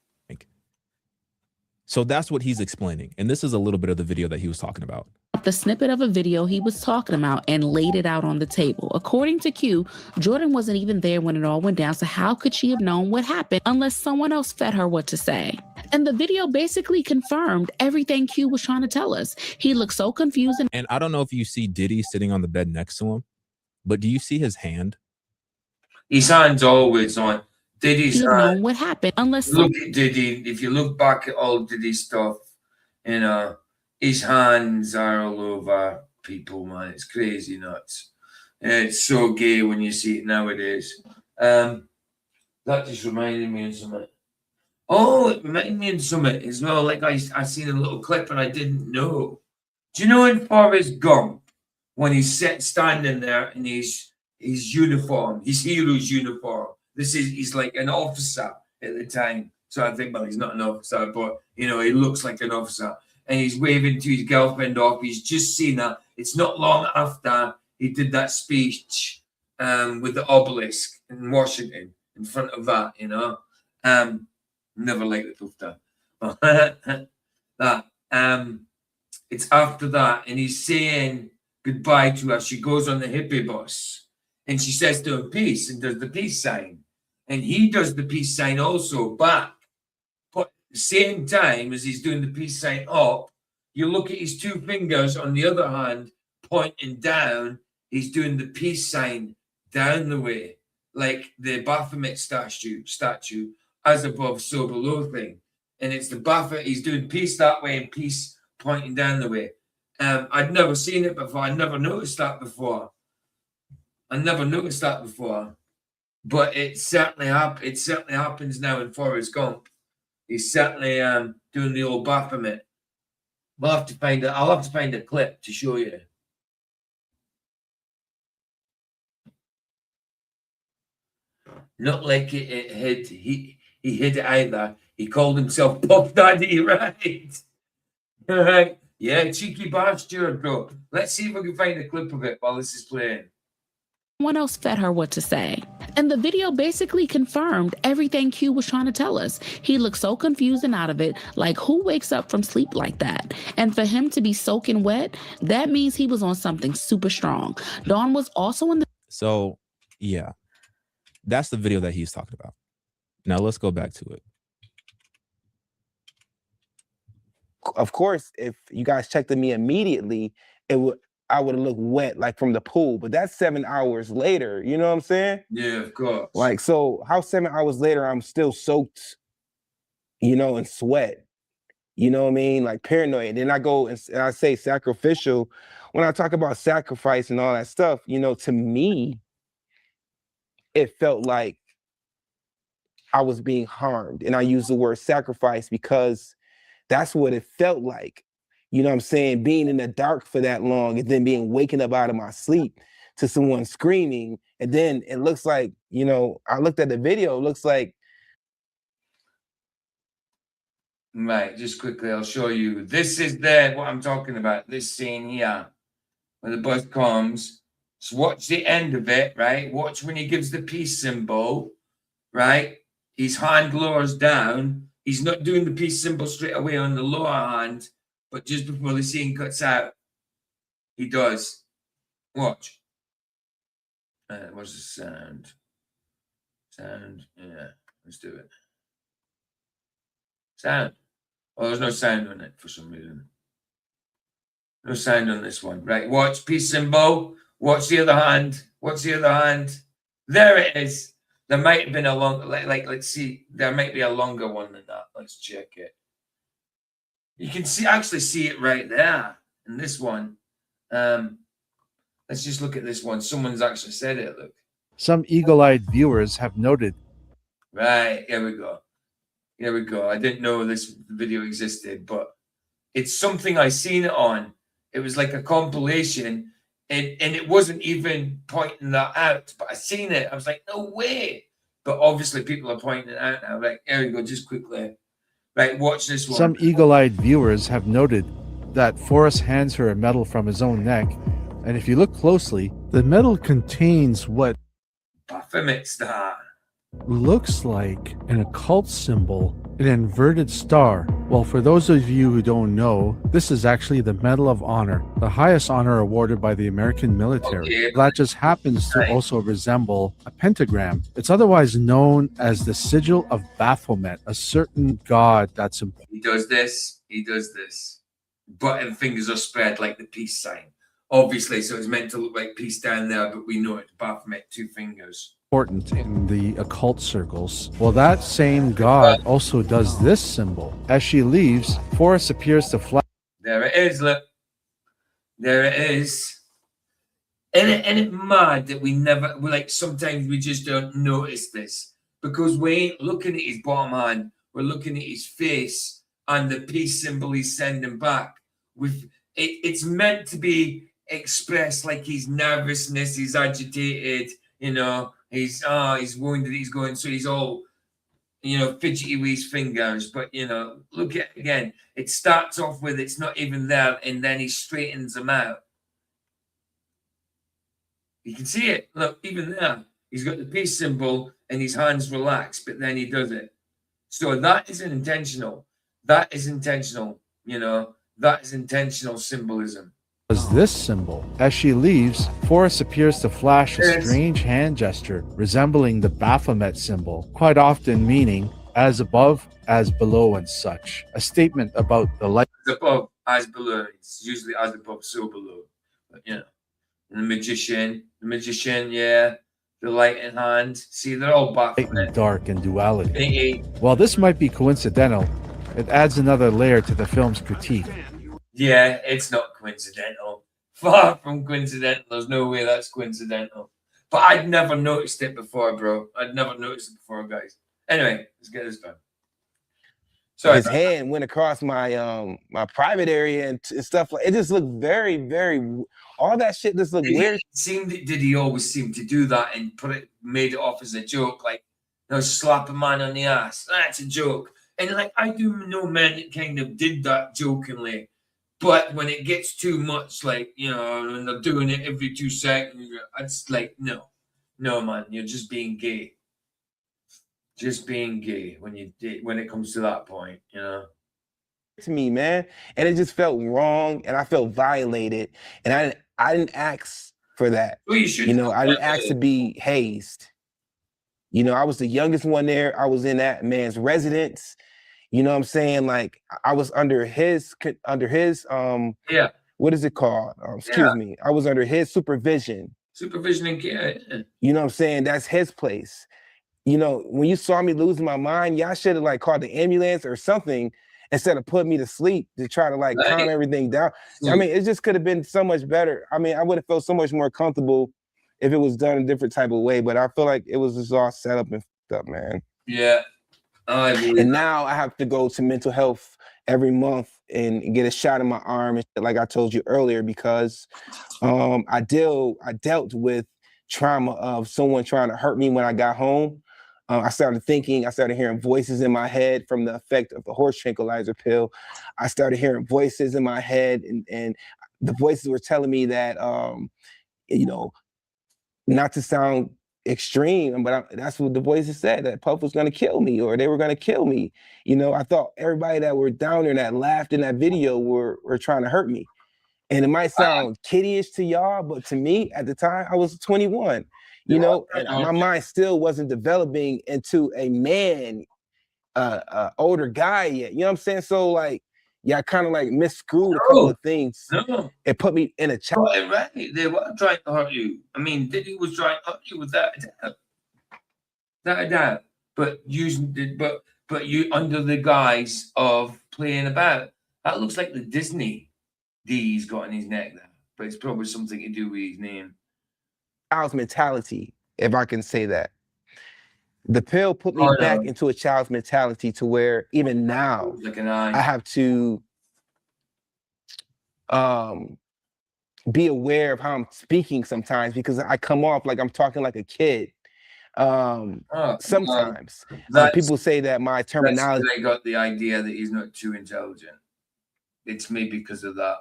So that's what he's explaining. And this is a little bit of the video that he was talking about. The snippet of a video he was talking about and laid it out on the table. According to Q, Jordan wasn't even there when it all went down, so how could she have known what happened unless someone else fed her what to say? And the video basically confirmed everything Q was trying to tell us. He looked so confused. And I don't know if you see Diddy sitting on the bed next to him, but do you see his hand? His hand's always on. Diddy's hand. What happened unless look at Diddy. If you look back at all Diddy stuff, his hands are all over people, man. It's crazy nuts. It's so gay when you see it nowadays. That just reminded me of something. Oh, it reminded me of something as well. Like I seen a little clip and I didn't know. Do you know in Forrest Gump when he's standing there in his uniform, his hero's uniform? He's like an officer at the time. So I think, well, he's not an officer, but he looks like an officer. And he's waving to his girlfriend off. He's just seen her. It's not long after he did that speech with the obelisk in Washington in front of that, never liked the tough that. It's after that, and he's saying goodbye to her. She goes on the hippie bus, and she says to him, peace, and does the peace sign. And he does the peace sign also back. But at the same time as he's doing the peace sign up, you look at his two fingers on the other hand, pointing down, he's doing the peace sign down the way, like the Baphomet statue, as above, so below thing. And it's the Baphomet, he's doing peace that way and peace pointing down the way. I'd never seen it before. I never noticed that before. But it certainly happens now in Forrest Gump. he's certainly doing the old Baphomet. We'll have to find it. I'll have to find a clip to show you. Not like it hid. He hid it either. He called himself Puff Daddy, right? Right. Yeah, cheeky bastard, bro. Let's see if we can find a clip of it while this is playing. Someone else fed her what to say. And the video basically confirmed everything Q was trying to tell us. He looked so confused and out of it, like who wakes up from sleep like that? And for him to be soaking wet, that means he was on something super strong. Dawn was also in the... So, yeah, that's the video that he's talking about. Now let's go back to it. Of course, if you guys checked me immediately, I would have looked wet like from the pool, but that's 7 hours later. You know what I'm saying? Yeah, of course. Like, so how 7 hours later I'm still soaked, you know, in sweat. You know what I mean? Like paranoid. And then I go and I say sacrificial. When I talk about sacrifice and all that stuff, you know, to me, it felt like I was being harmed. And I use the word sacrifice because that's what it felt like. You know what I'm saying? Being in the dark for that long and then being waking up out of my sleep to someone screaming. And then it looks like, you know, I looked at the video, it looks like. Right, just quickly, I'll show you. This is what I'm talking about, this scene here, where the bus comes. So watch the end of it, right? Watch when he gives the peace symbol, right? His hand lowers down. He's not doing the peace symbol straight away on the lower hand, but just before the scene cuts out, he does. Watch. What's the sound? Sound. Yeah, let's do it. Sound. Oh, there's no sound on it for some reason. No sound on this one. Right, watch. Peace symbol. Watch the other hand. Watch the other hand. There it is. There might have been a long, let's see. There might be a longer one than that. Let's check it. You can actually see it right there in this one. Let's just look at this one. Someone's actually said it. Look. Some eagle-eyed viewers have noted. Right, here we go. Here we go. I didn't know this video existed, but it's something I seen it on. It was like a compilation, and it wasn't even pointing that out, but I seen it. I was like, no way. But obviously people are pointing it out now. Like, here we go, just quickly. Right, watch this one. Some eagle-eyed viewers have noted that Forrest hands her a medal from his own neck, and if you look closely, the medal contains what Baphomet star looks like an occult symbol, an inverted star. Well, for those of you who don't know, this is actually the Medal of Honor, the highest honor awarded by the American military. Okay. That just happens to also resemble a pentagram. It's otherwise known as the Sigil of Baphomet, a certain god that's important. He does this. He does this. Button fingers are spread like the peace sign. Obviously, so it's meant to look like peace down there, but we know it's Baphomet, 2 fingers. In the occult circles. Well, that same god also does this symbol. As she leaves, Forrest appears to fly. There it is, look. There it is. Isn't it mad that sometimes we just don't notice this? Because we ain't looking at his bottom hand, we're looking at his face and the peace symbol he's sending back. It's meant to be expressed like his nervousness, he's agitated, you know. He's wounded, he's going, so he's all, you know, fidgety with his fingers. But, you know, look at it again. It starts off with it's not even there, and then he straightens them out. You can see it. Look, even there. He's got the peace symbol, and his hands relax, but then he does it. So that isn't intentional. That is intentional, you know. That is intentional symbolism. Does this symbol. As she leaves, Forrest appears to flash a strange hand gesture resembling the Baphomet symbol, quite often meaning as above, as below, and such. A statement about the light. As above, as below. It's usually as above, so below. But, you know, and the magician, yeah, the light in hand. See, they're all Baphomet. Dark and duality. While this might be coincidental, it adds another layer to the film's critique. Yeah, it's not coincidental. Far from coincidental. There's no way that's coincidental. But I'd never noticed it before, bro. I'd never noticed it before, guys. Anyway, let's get this done. his hand went across my my private area and stuff. Like it just looked very, very. All that shit just looked weird. Did he always seem to do that and made it off as a joke, like, you know, slap a man on the ass? That's a joke. And like, I do know men that kind of did that jokingly, but when it gets too much, like, you know, and they're doing it every 2 seconds, it's like, no, man, you're just being gay. Just being gay when it comes to that point, you know. To me, man, and it just felt wrong, and I felt violated, and I didn't ask for that. Well, you should. You know, I didn't ask to be hazed. You know, I was the youngest one there. I was in that man's residence. You know what I'm saying? Like I was under his yeah. What is it called? Excuse me. I was under his supervision. Supervision and care. You know what I'm saying? That's his place. You know, when you saw me losing my mind, y'all should have like called the ambulance or something instead of putting me to sleep to try to like calm everything down. I mean, it just could have been so much better. I mean, I would have felt so much more comfortable if it was done a different type of way, but I feel like it was just all set up and fucked up, man. Yeah. And now I have to go to mental health every month and get a shot in my arm, like I told you earlier, because I dealt with trauma of someone trying to hurt me when I got home. I started hearing voices in my head from the effect of the horse tranquilizer pill. I started hearing voices in my head, and the voices were telling me that, you know, not to sound extreme, but that's what the voices said, that Puff was going to kill me or they were going to kill me. You know, I thought everybody that were down there that laughed in that video were trying to hurt me. And it might sound kiddyish to y'all, but to me at the time, I was 21. You know, and my mind still wasn't developing into a man, older guy yet. You know what I'm saying? So like, yeah, I kind of like misscrewed a couple of things. No. It put me in a child. Right. They were trying to hurt you. I mean, Diddy was trying to hurt you with that. But you under the guise of playing about. That looks like the Disney D he's got in his neck there. But it's probably something to do with his name. Child's mentality, if I can say that. The pill put me back into a child's mentality to where even now I have to be aware of how I'm speaking sometimes, because I come off like I'm talking like a kid. Sometimes people say that my terminology. I got the idea that he's not too intelligent. It's maybe because of that.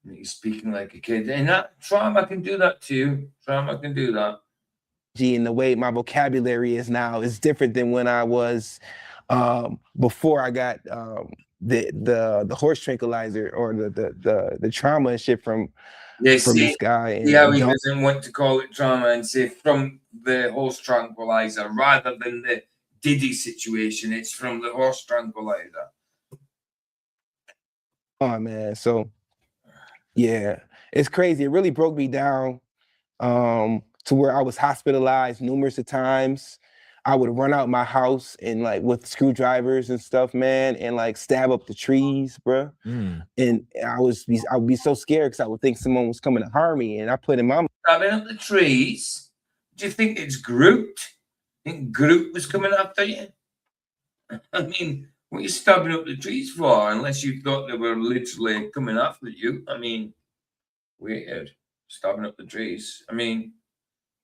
He's speaking like a kid, and that trauma can do that too. Trauma can do that. And the way my vocabulary is now is different than when I was before I got the horse tranquilizer or the trauma and shit from this guy. And yeah, he doesn't want to call it trauma and say from the horse tranquilizer rather than the Diddy situation. It's from the horse tranquilizer. Oh man, so yeah, it's crazy. It really broke me down to where I was hospitalized numerous of times. I would run out my house and like with screwdrivers and stuff, man, and like stab up the trees, bro. And I would be so scared because I would think someone was coming to harm me. And I put in my stabbing up the trees. Do you think it's Groot? Think Groot was coming after you? I mean, what are you stabbing up the trees for? Unless you thought they were literally coming after you. I mean, weird. Stabbing up the trees. I mean,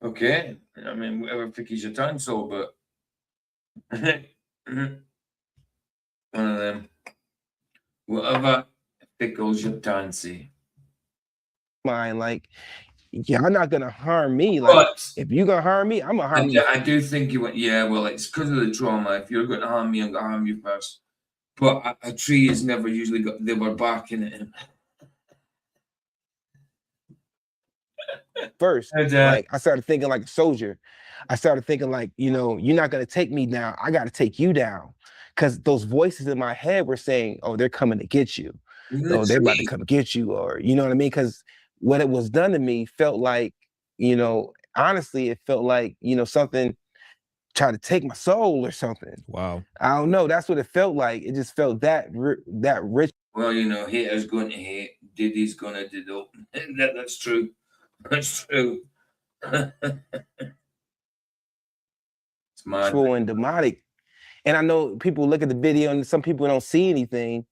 okay. I mean, whatever tickles your tonsil, but one of them. Whatever tickles your tonsil. Mind, like, y'all not gonna harm me. Like, but if you're gonna harm me, I'm gonna harm you. I do think you went, yeah, well, it's because of the trauma. If you're gonna harm me, I'm gonna harm you first. But a tree has never usually got, they were barking at him. First, like I started thinking like a soldier. I started thinking like, you know, you're not gonna take me down. I gotta take you down. Because those voices in my head were saying, oh, they're coming to get you. Oh, they're about to come get you, or you know what I mean? Because what it was done to me felt like, you know, honestly, it felt like, you know, something tried to take my soul or something. Wow. I don't know. That's what it felt like. It just felt that rich. Well, you know, haters going to hate. Diddy's gonna diddle. That's true. That's true. It's mad. And demonic. And I know people look at the video and some people don't see anything,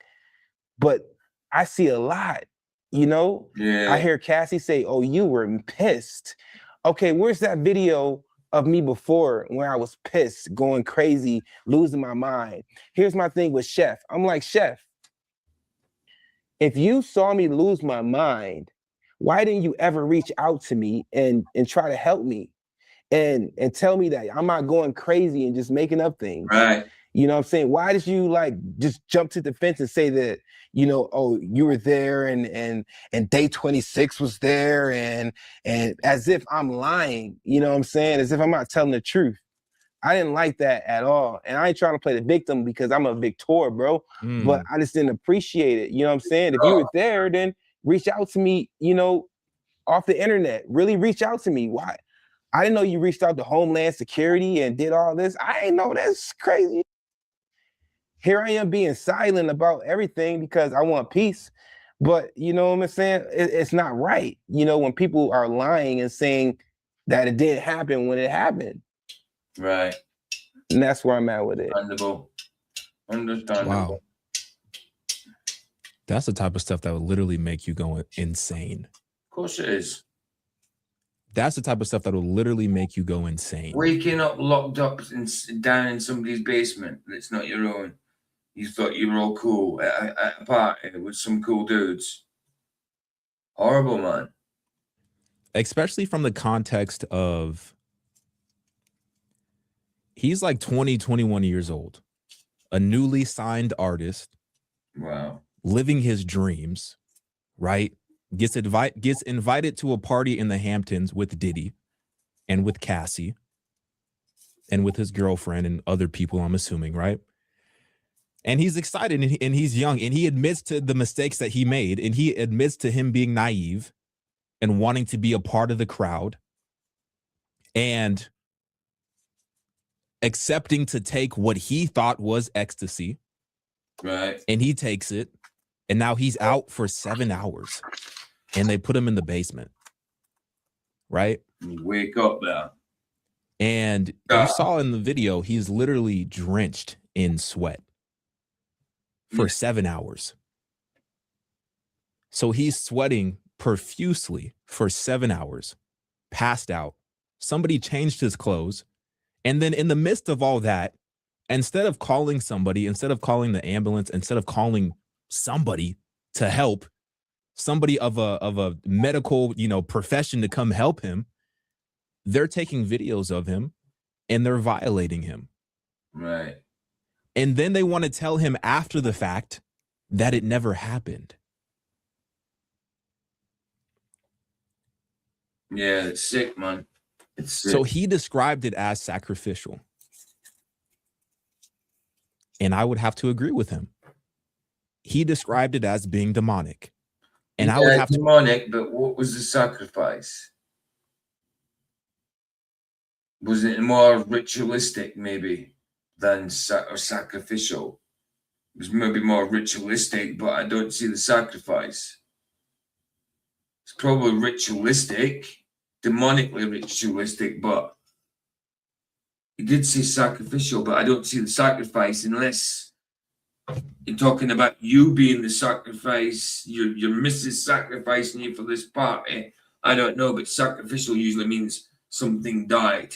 but I see a lot, you know? Yeah. I hear Cassie say, oh, you were pissed. Okay, where's that video of me before where I was pissed, going crazy, losing my mind? Here's my thing with Chef. I'm like, Chef, if you saw me lose my mind, why didn't you ever reach out to me and try to help me and tell me that I'm not going crazy and just making up things? Right. You know what I'm saying? Why did you like just jump to the fence and say that, you know, oh, you were there and day 26 was there and as if I'm lying, you know what I'm saying? As if I'm not telling the truth. I didn't like that at all. And I ain't trying to play the victim because I'm a victor, bro. But I just didn't appreciate it. You know what I'm saying? If you were there, then reach out to me, you know, off the internet. Really reach out to me. Why? I didn't know you reached out to Homeland Security and did all this. I ain't know. That's crazy. Here I am being silent about everything because I want peace. But you know what I'm saying? It's not right. You know, when people are lying and saying that it didn't happen when it happened. Right. And that's where I'm at with it. Understandable. Wow. That's the type of stuff that would literally make you go insane. Of course it is. That's the type of stuff that will literally make you go insane. Waking up locked up down in somebody's basement that's not your own. You thought you were all cool at a party with some cool dudes. Horrible, man. Especially from the context of he's like 20, 21 years old, a newly signed artist. Wow. Living his dreams, right? Gets invited to a party in the Hamptons with Diddy and with Cassie and with his girlfriend and other people, I'm assuming, right? And he's excited and he's young and he admits to the mistakes that he made and he admits to him being naive and wanting to be a part of the crowd and accepting to take what he thought was ecstasy. Right. And he takes it and now he's out for 7 hours and they put him in the basement. Right? Wake up there. And you saw in the video, he's literally drenched in sweat for 7 hours. So he's sweating profusely for 7 hours, passed out. Somebody changed his clothes. And then in the midst of all that, instead of calling somebody, instead of calling the ambulance, instead of calling somebody to help, somebody of a medical, you know, profession to come help him, they're taking videos of him and they're violating him. Right. And then they want to tell him after the fact that it never happened. Yeah, it's sick, man. It's sick. So he described it as sacrificial. And I would have to agree with him. He described it as being demonic. And yeah, I would have demonic, but what was the sacrifice? Was it more ritualistic, maybe, than or sacrificial? It was maybe more ritualistic, but I don't see the sacrifice. It's probably ritualistic, demonically ritualistic, but he did say sacrificial, but I don't see the sacrifice unless you're talking about you being the sacrifice, your missus sacrificing you for this party. I don't know, but sacrificial usually means something died.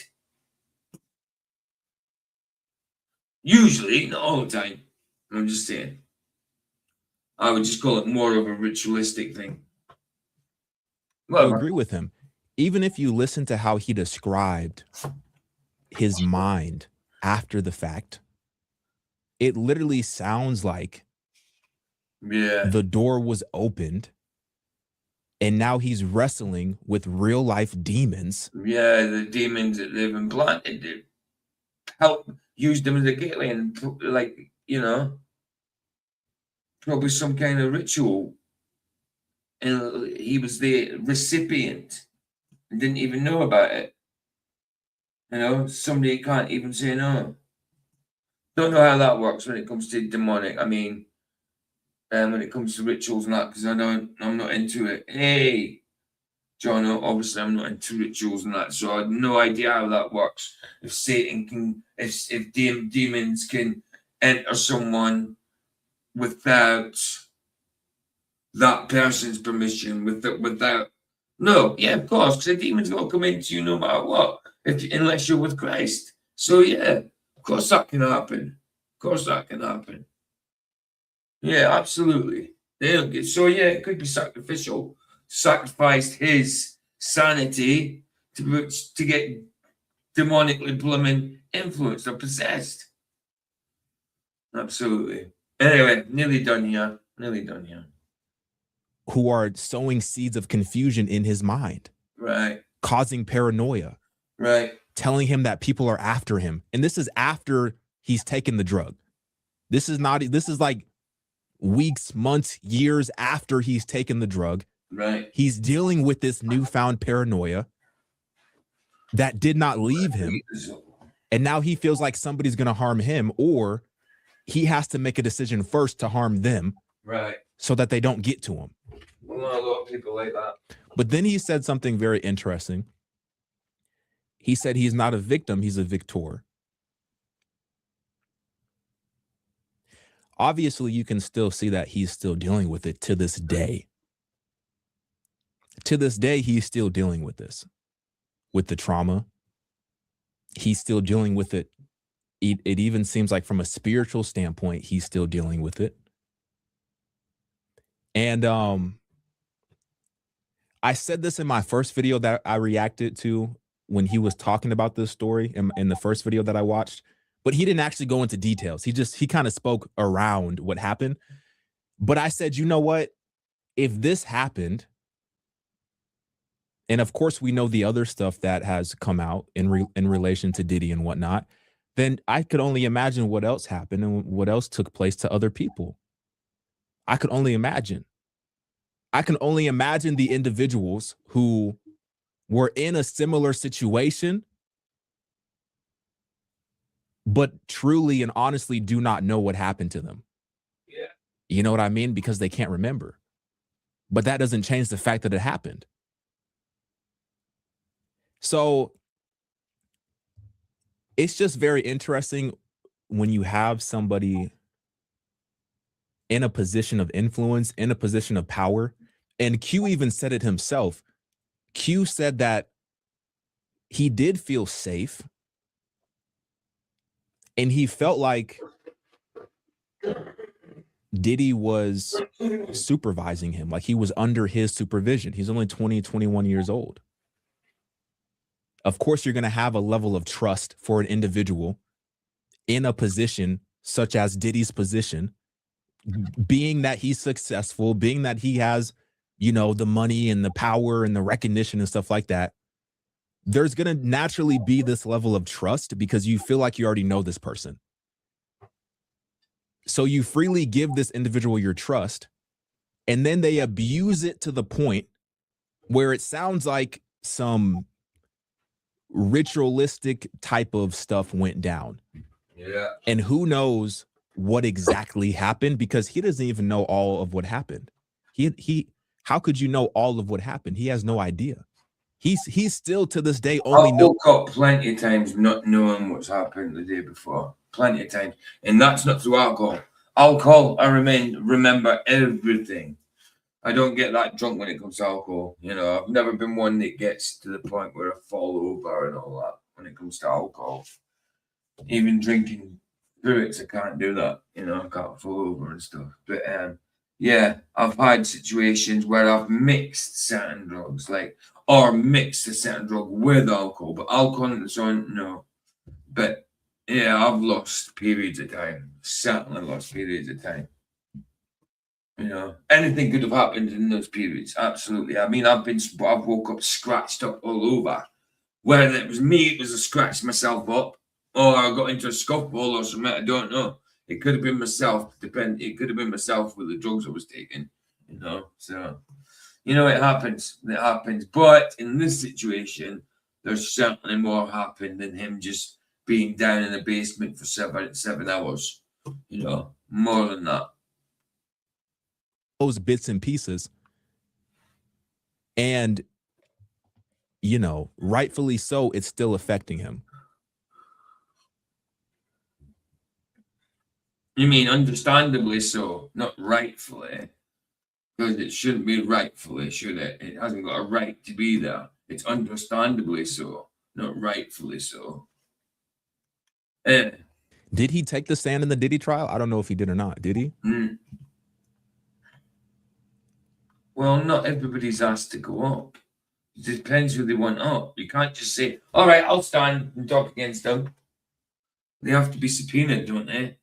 Usually, not all the time. I'm just saying. I would just call it more of a ritualistic thing. I agree with him. Even if you listen to how he described his mind after the fact, it literally sounds like the door was opened and now he's wrestling with real life demons. Yeah, the demons that they've implanted to help use them as a gateway and, like, you know, probably some kind of ritual. And he was the recipient and didn't even know about it. You know, somebody can't even say no. Don't know how that works when it comes to demonic. I mean, when it comes to rituals and that, because I'm not into it. Hey, John, obviously I'm not into rituals and that, so I have no idea how that works. If Satan can, if demons can enter someone without that person's permission, without no, yeah, of course, because the demons will come into you no matter what, unless you're with Christ. So yeah, of course that can happen. Of course that can happen. Yeah, absolutely. So yeah, it could be sacrificial. Sacrificed his sanity to get demonically blooming influenced or possessed. Absolutely. Anyway, nearly done here. Nearly done here. Who are sowing seeds of confusion in his mind. Right. Causing paranoia. Right. Telling him that people are after him. And this is after he's taken the drug. This is like weeks, months, years after he's taken the drug. Right. He's dealing with this newfound paranoia that did not leave him. And now he feels like somebody's going to harm him, or he has to make a decision first to harm them. Right. So that they don't get to him. Well, not a lot of people like that. But then he said something very interesting. He said he's not a victim, he's a victor. Obviously, you can still see that he's still dealing with it to this day. To this day, he's still dealing with this, with the trauma. He's still dealing with it. It even seems like from a spiritual standpoint, he's still dealing with it. And I said this in my first video that I reacted to when he was talking about this story in the first video that I watched, but he didn't actually go into details. He kind of spoke around what happened. But I said, you know what? If this happened, and of course we know the other stuff that has come out in relation to Diddy and whatnot, then I could only imagine what else happened and what else took place to other people. I could only imagine. I can only imagine the individuals who were in a similar situation, but truly and honestly do not know what happened to them. Yeah. You know what I mean? Because they can't remember. But that doesn't change the fact that it happened. So it's just very interesting when you have somebody in a position of influence, in a position of power. And Q even said it himself. Q said that he did feel safe. And he felt like Diddy was supervising him, like he was under his supervision. He's only 20, 21 years old. Of course, you're going to have a level of trust for an individual in a position such as Diddy's position, being that he's successful, being that he has, you know, the money and the power and the recognition and stuff like that. There's going to naturally be this level of trust because you feel like you already know this person. So you freely give this individual your trust, and then they abuse it to the point where it sounds like some ritualistic type of stuff went down. Yeah. And who knows what exactly happened, because he doesn't even know all of what happened. How could you know all of what happened? He has no idea. He's still to this day only I've woke up plenty of times not knowing what's happened the day before. Plenty of times. And that's not through alcohol. Alcohol, I remember everything. I don't get that drunk when it comes to alcohol. You know, I've never been one that gets to the point where I fall over and all that when it comes to alcohol. Even drinking spirits, I can't do that. You know, I can't fall over and stuff. But yeah, I've had situations where I've mixed certain drugs, or mixed a certain drug with alcohol, but alcohol on its own, no. But yeah, I've lost periods of time. Certainly lost periods of time. You know, anything could have happened in those periods. Absolutely. I mean, I've woke up scratched up all over. Whether it was me, it was I scratched myself up, or I got into a scuffle or something. I don't know. It could have been myself. It could have been myself with the drugs I was taking. You know, so you know it happens. It happens. But in this situation, there's certainly more happened than him just being down in the basement for seven hours. You know, more than that. Those bits and pieces. And you know, rightfully so, it's still affecting him. You mean understandably so, not rightfully? Because it shouldn't be rightfully, should it? It hasn't got a right to be there. It's understandably so, not rightfully so. Did he take the stand in the Diddy trial? I don't know if he did or not. Did he? Well, not everybody's asked to go up. It depends who they want up. You can't just say, all right, I'll stand and talk against them. They have to be subpoenaed, don't they?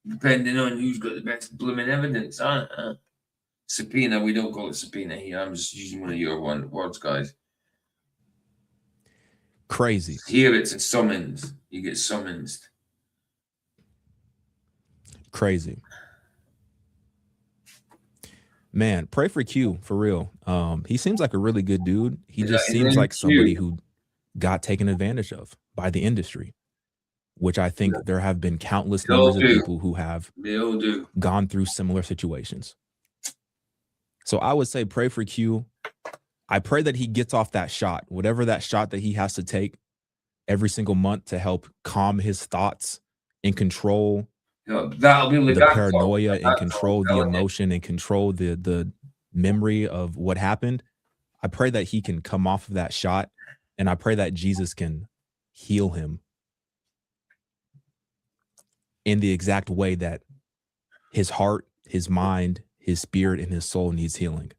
Depending on who's got the best blooming evidence, subpoena, we don't call it subpoena here. I'm just using one of your words, guys. Crazy. Here it's a summons. You get summoned. Crazy. Man, pray for Q, for real. He seems like a really good dude. He just seems like somebody who got taken advantage of by the industry, which I think there have been countless numbers of people who have gone through similar situations. So I would say pray for Q. I pray that he gets off that shot, whatever that shot that he has to take every single month to help calm his thoughts and control the paranoia and control the emotion and control the memory of what happened. I pray that he can come off of that shot, and I pray that Jesus can heal him in the exact way that his heart, his mind, his spirit, and his soul needs healing.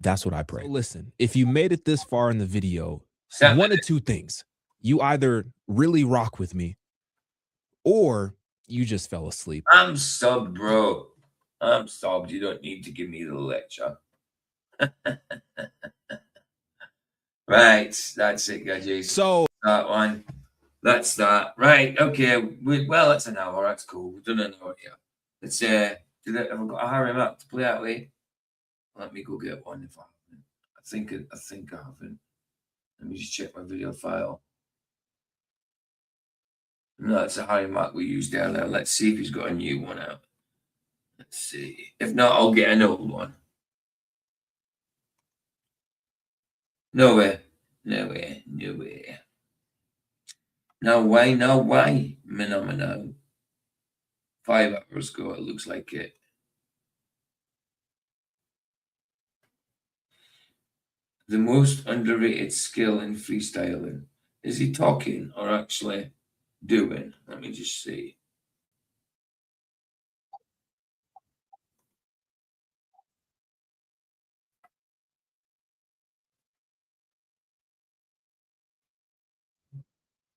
That's what I pray. So listen, if you made it this far in the video, one of two things. You either really rock with me or you just fell asleep. I'm subbed, bro. I'm subbed. You don't need to give me the lecture. Right. That's it, guys. So that one. That's that. Right. Okay. Well, that's an hour. That's cool. We've done an hour here. Let's have I got a Harry Mack to play out with? Let me go get one if I haven't. I think I haven't. Let me just check my video file. No, it's a Harry Mack we used earlier. Let's see if he's got a new one out. Let's see. If not, I'll get an old one. No way. No way. No way. No way. No way. No. 5 hours ago, it looks like it. The most underrated skill in freestyling. Is he talking or actually doing? Let me just see.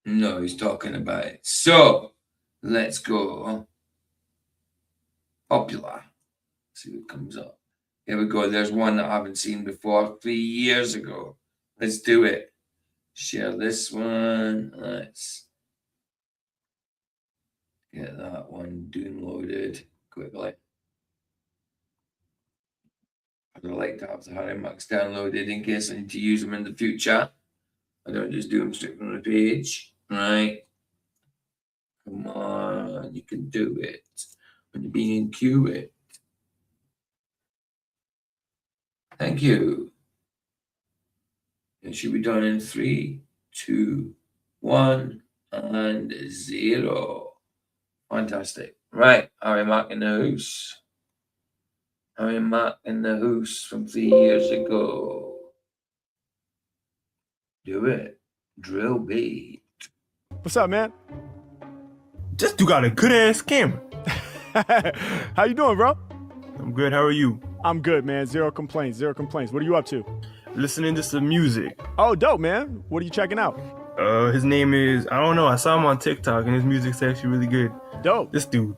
No, he's talking about it. So let's go. Popular. See what comes up. Here we go. There's one that I haven't seen before 3 years ago. Let's do it. Share this one. Let's get that one downloaded quickly. I'd like to have the Harry Max downloaded in case I need to use them in the future. I don't just do them straight on the page. Right? Come on. You can do it. When you're being cute. Thank you. It should be done in 3, 2, 1, and 0. Fantastic. Right, Harry Mack in the house. Harry Mack in the house from 3 years ago. Do it. Drill beat. What's up, man? This dude got a good ass camera. How you doing, bro? I'm good. How are you? I'm good, man. Zero complaints. Zero complaints. What are you up to? Listening to some music. Oh, dope, man. What are you checking out? His name is, I don't know. I saw him on TikTok and his music's actually really good. Dope. This dude.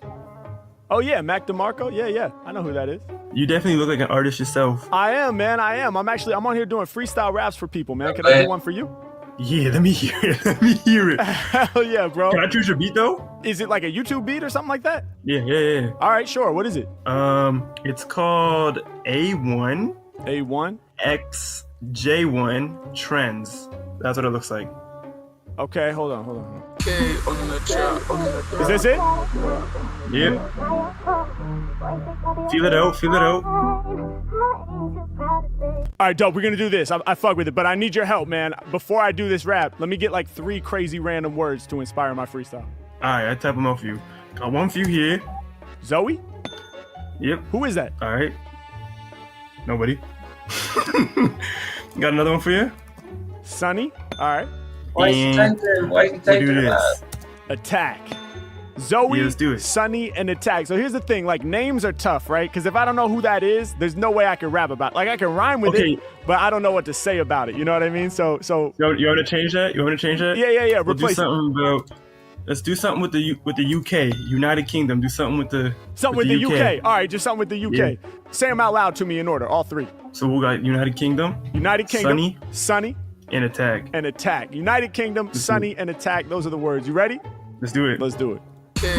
Oh, yeah. Mac DeMarco? Yeah. I know who that is. You definitely look like an artist yourself. I am, man. I am. I'm on here doing freestyle raps for people, man. Can I do one for you? Yeah, let me hear it. Let me hear it. Hell yeah, bro. Can I choose your beat though? Is it like a YouTube beat or something like that? Yeah. All right, sure. What is it? It's called A1. A1? XJ1 Trends. That's what it looks like. Okay, hold on. Is this it? Yeah. Feel it out. All right, dope. We're gonna do this. I fuck with it, but I need your help, man. Before I do this rap, let me get like 3 crazy random words to inspire my freestyle. All right, I type them out for you. Got one for you here. Zoe? Yep. Who is that? All right. Nobody. Got another one for you. Sunny. All right. Why you typing this? Attack. Zoe, Yeah, let's do it. Sunny, and Attack. So here's the thing, like names are tough, right? Because if I don't know who that is, there's no way I can rap about it. Like I can rhyme with it, but I don't know what to say about it. You know what I mean? So you want to change that? You want to change that? Yeah. We'll do Replace something about. Let's do something with the UK, United Kingdom. Do something with the UK. All right, just something with the UK. Yeah. Say them out loud to me in order, all 3. So we got United Kingdom, Sunny, and Attack. United Kingdom, Sunny, and Attack. Those are the words. You ready? Let's do it. Let's do it. Yeah.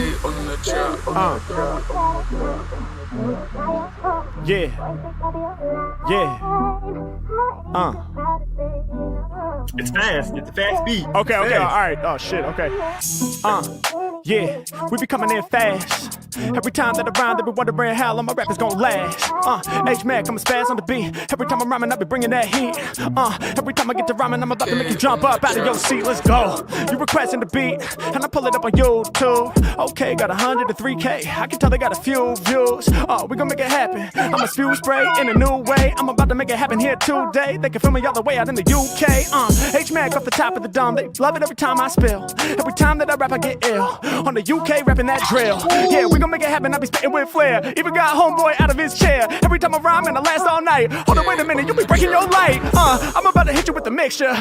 It's fast. It's a fast beat. Okay. Fast. All right. Oh shit. Okay. Yeah. We be coming in fast. Every time that I rhyme, they be wondering how long my rap is gonna last. H-Mac, I'm fast on the beat. Every time I'm rhyming, I be bringing that heat. Every time I get to rhyming, I'm about to make you jump up out of your seat. Let's go. You requesting the beat, and I pull it up on YouTube. Okay, got 103K. I can tell they got a few views. We gonna make it happen. I'm a spew spray in a new way. I'm about to make it happen here today. They can feel me all the way out in the UK. H-Mac off the top of the dome. They love it every time I spill. Every time that I rap, I get ill. On the UK, rapping that drill. Yeah, we gon' make it happen. I be spitting with flair. Even got homeboy out of his chair. Every time I rhyme, and I last all night. Hold on, wait a minute, you be breaking your light. I'm about to hit you with the mixture.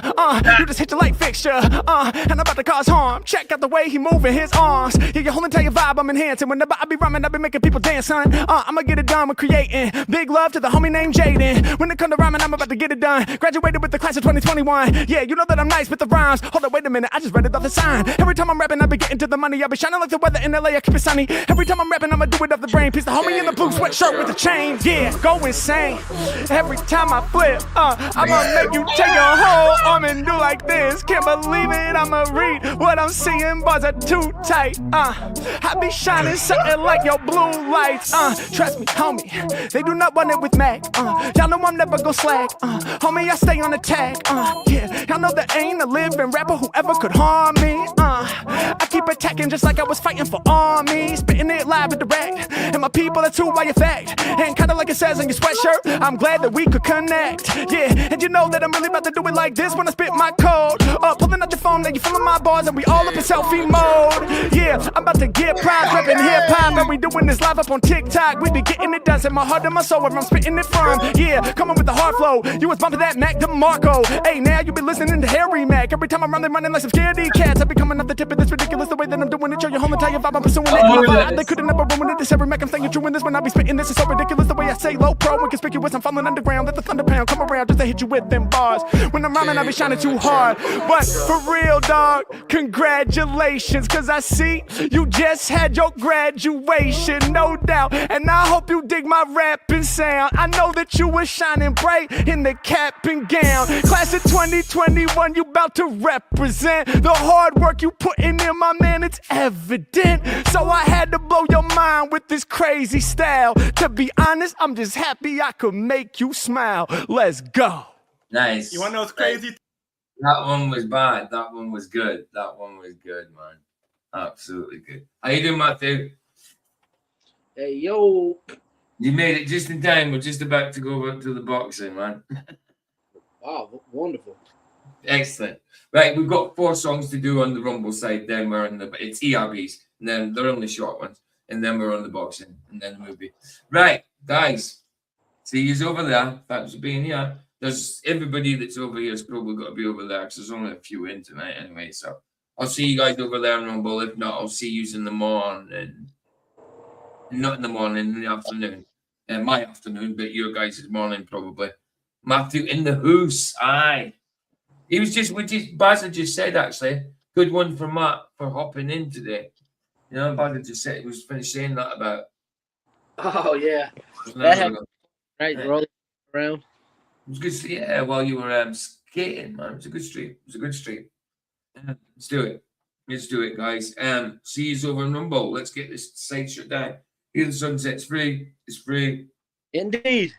You just hit your light fixture. And I'm about to cause harm. Check out the way he moving his arms. Yeah, your whole entire vibe I'm enhancing. Whenever I be rhyming, I be making people dance, son. I'ma get it done with creating. Big love to the homie named Jaden. When it come to rhyming, I'm about to get it done. Graduated with the class of 2021. Yeah, you know that I'm nice with the rhymes. Hold on, wait a minute, I just read it off the sign. Every time I'm rapping, I be getting to the money. I be shining like the weather in LA, I keep it sunny. Every time I'm rapping, I'ma do it off the brain. Piece the homie in the blue sweatshirt with the chain. Yeah, go insane. Every time I flip, I'ma make you take your whole arm and do like this. Can't believe it, I'ma read what I'm seeing. Bars are too tight. I be shining something like your blue lights. Trust me, homie, they do not want it with Mac. Y'all know I'm never gon' slack. Homie, I stay on attack. Yeah, y'all know there ain't a living rapper who ever could harm me. I keep attacking just like I was fighting for armies. Spitting it live and direct. And my people are too by effect. And kinda like it says on your sweatshirt, I'm glad that we could connect. Yeah, and you know that I'm really about to do it like this when I spit my code. Pulling out your phone, now you feeling my bars, and we all up in selfie mode. Yeah, I'm about to get props, rapping hip hop, and we doing this live up on TikTok. We be getting it done, set my heart and my soul where I'm spitting it from. Yeah, coming with the hard flow. You was bumping that Mac DeMarco. Hey, now you be listening to Harry Mac. Every time I'm running like some scaredy cats. I be coming up the tip of this ridiculous the way that I'm doing it. Show your whole entire vibe, I'm pursuing it. They couldn't never ruin it. This Harry Mac, I'm thinking true in this when I be spitting this. It's so ridiculous the way I say low pro and conspicuous. I'm falling underground. Let the thunder pound come around just to hit you with them bars. When I'm rhyming, I be shining too hard. But for real, dog, congratulations, cause I see you just had your graduation, no doubt. And I hope you dig my rapping sound. I know that you was shining bright in the cap and gown. Class of 2021, you about to represent the hard work you putting in, my man, it's evident. So I had to blow your mind with this crazy style. To be honest, I'm just happy I could make you smile. Let's go. Nice. You wanna know what's crazy? That one was bad. That one was good. That one was good, man. Absolutely good. How you doing, Matthew? Hey, yo. You made it just in time. We're just about to go over to the boxing, man. Wow, wonderful. Excellent. Right, we've got 4 songs to do on the Rumble side. Then we're on the it's ERBs, and then they're only short ones, and then we're on the boxing, and then the movie. Right, guys. See you's over there. Thanks for being here. There's everybody that's over here has probably got to be over there because there's only a few in tonight anyway. So I'll see you guys over there in Rumble. If not, I'll see you in the morning. Not in the morning, in the afternoon. My afternoon, but your guys' morning probably. Matthew in the hoose. Aye. He was just, which Baz had just said actually, good one for Matt for hopping in today. You know, Baz had just said, he was finished saying that about. Oh, yeah. That happened, right, rolling around. It was good, yeah, while you were skating, man. It was a good street. It was a good street. Let's do it. Let's do it, guys. See you over in Rumble. Let's get this site shut down. Here the sunset's free. It's free. Indeed.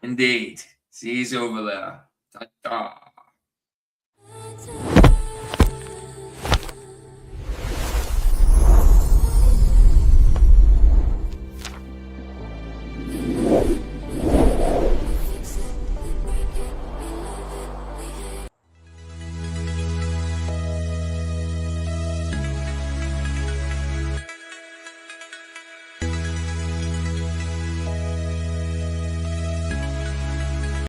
Indeed. See you over there. Ta-ta.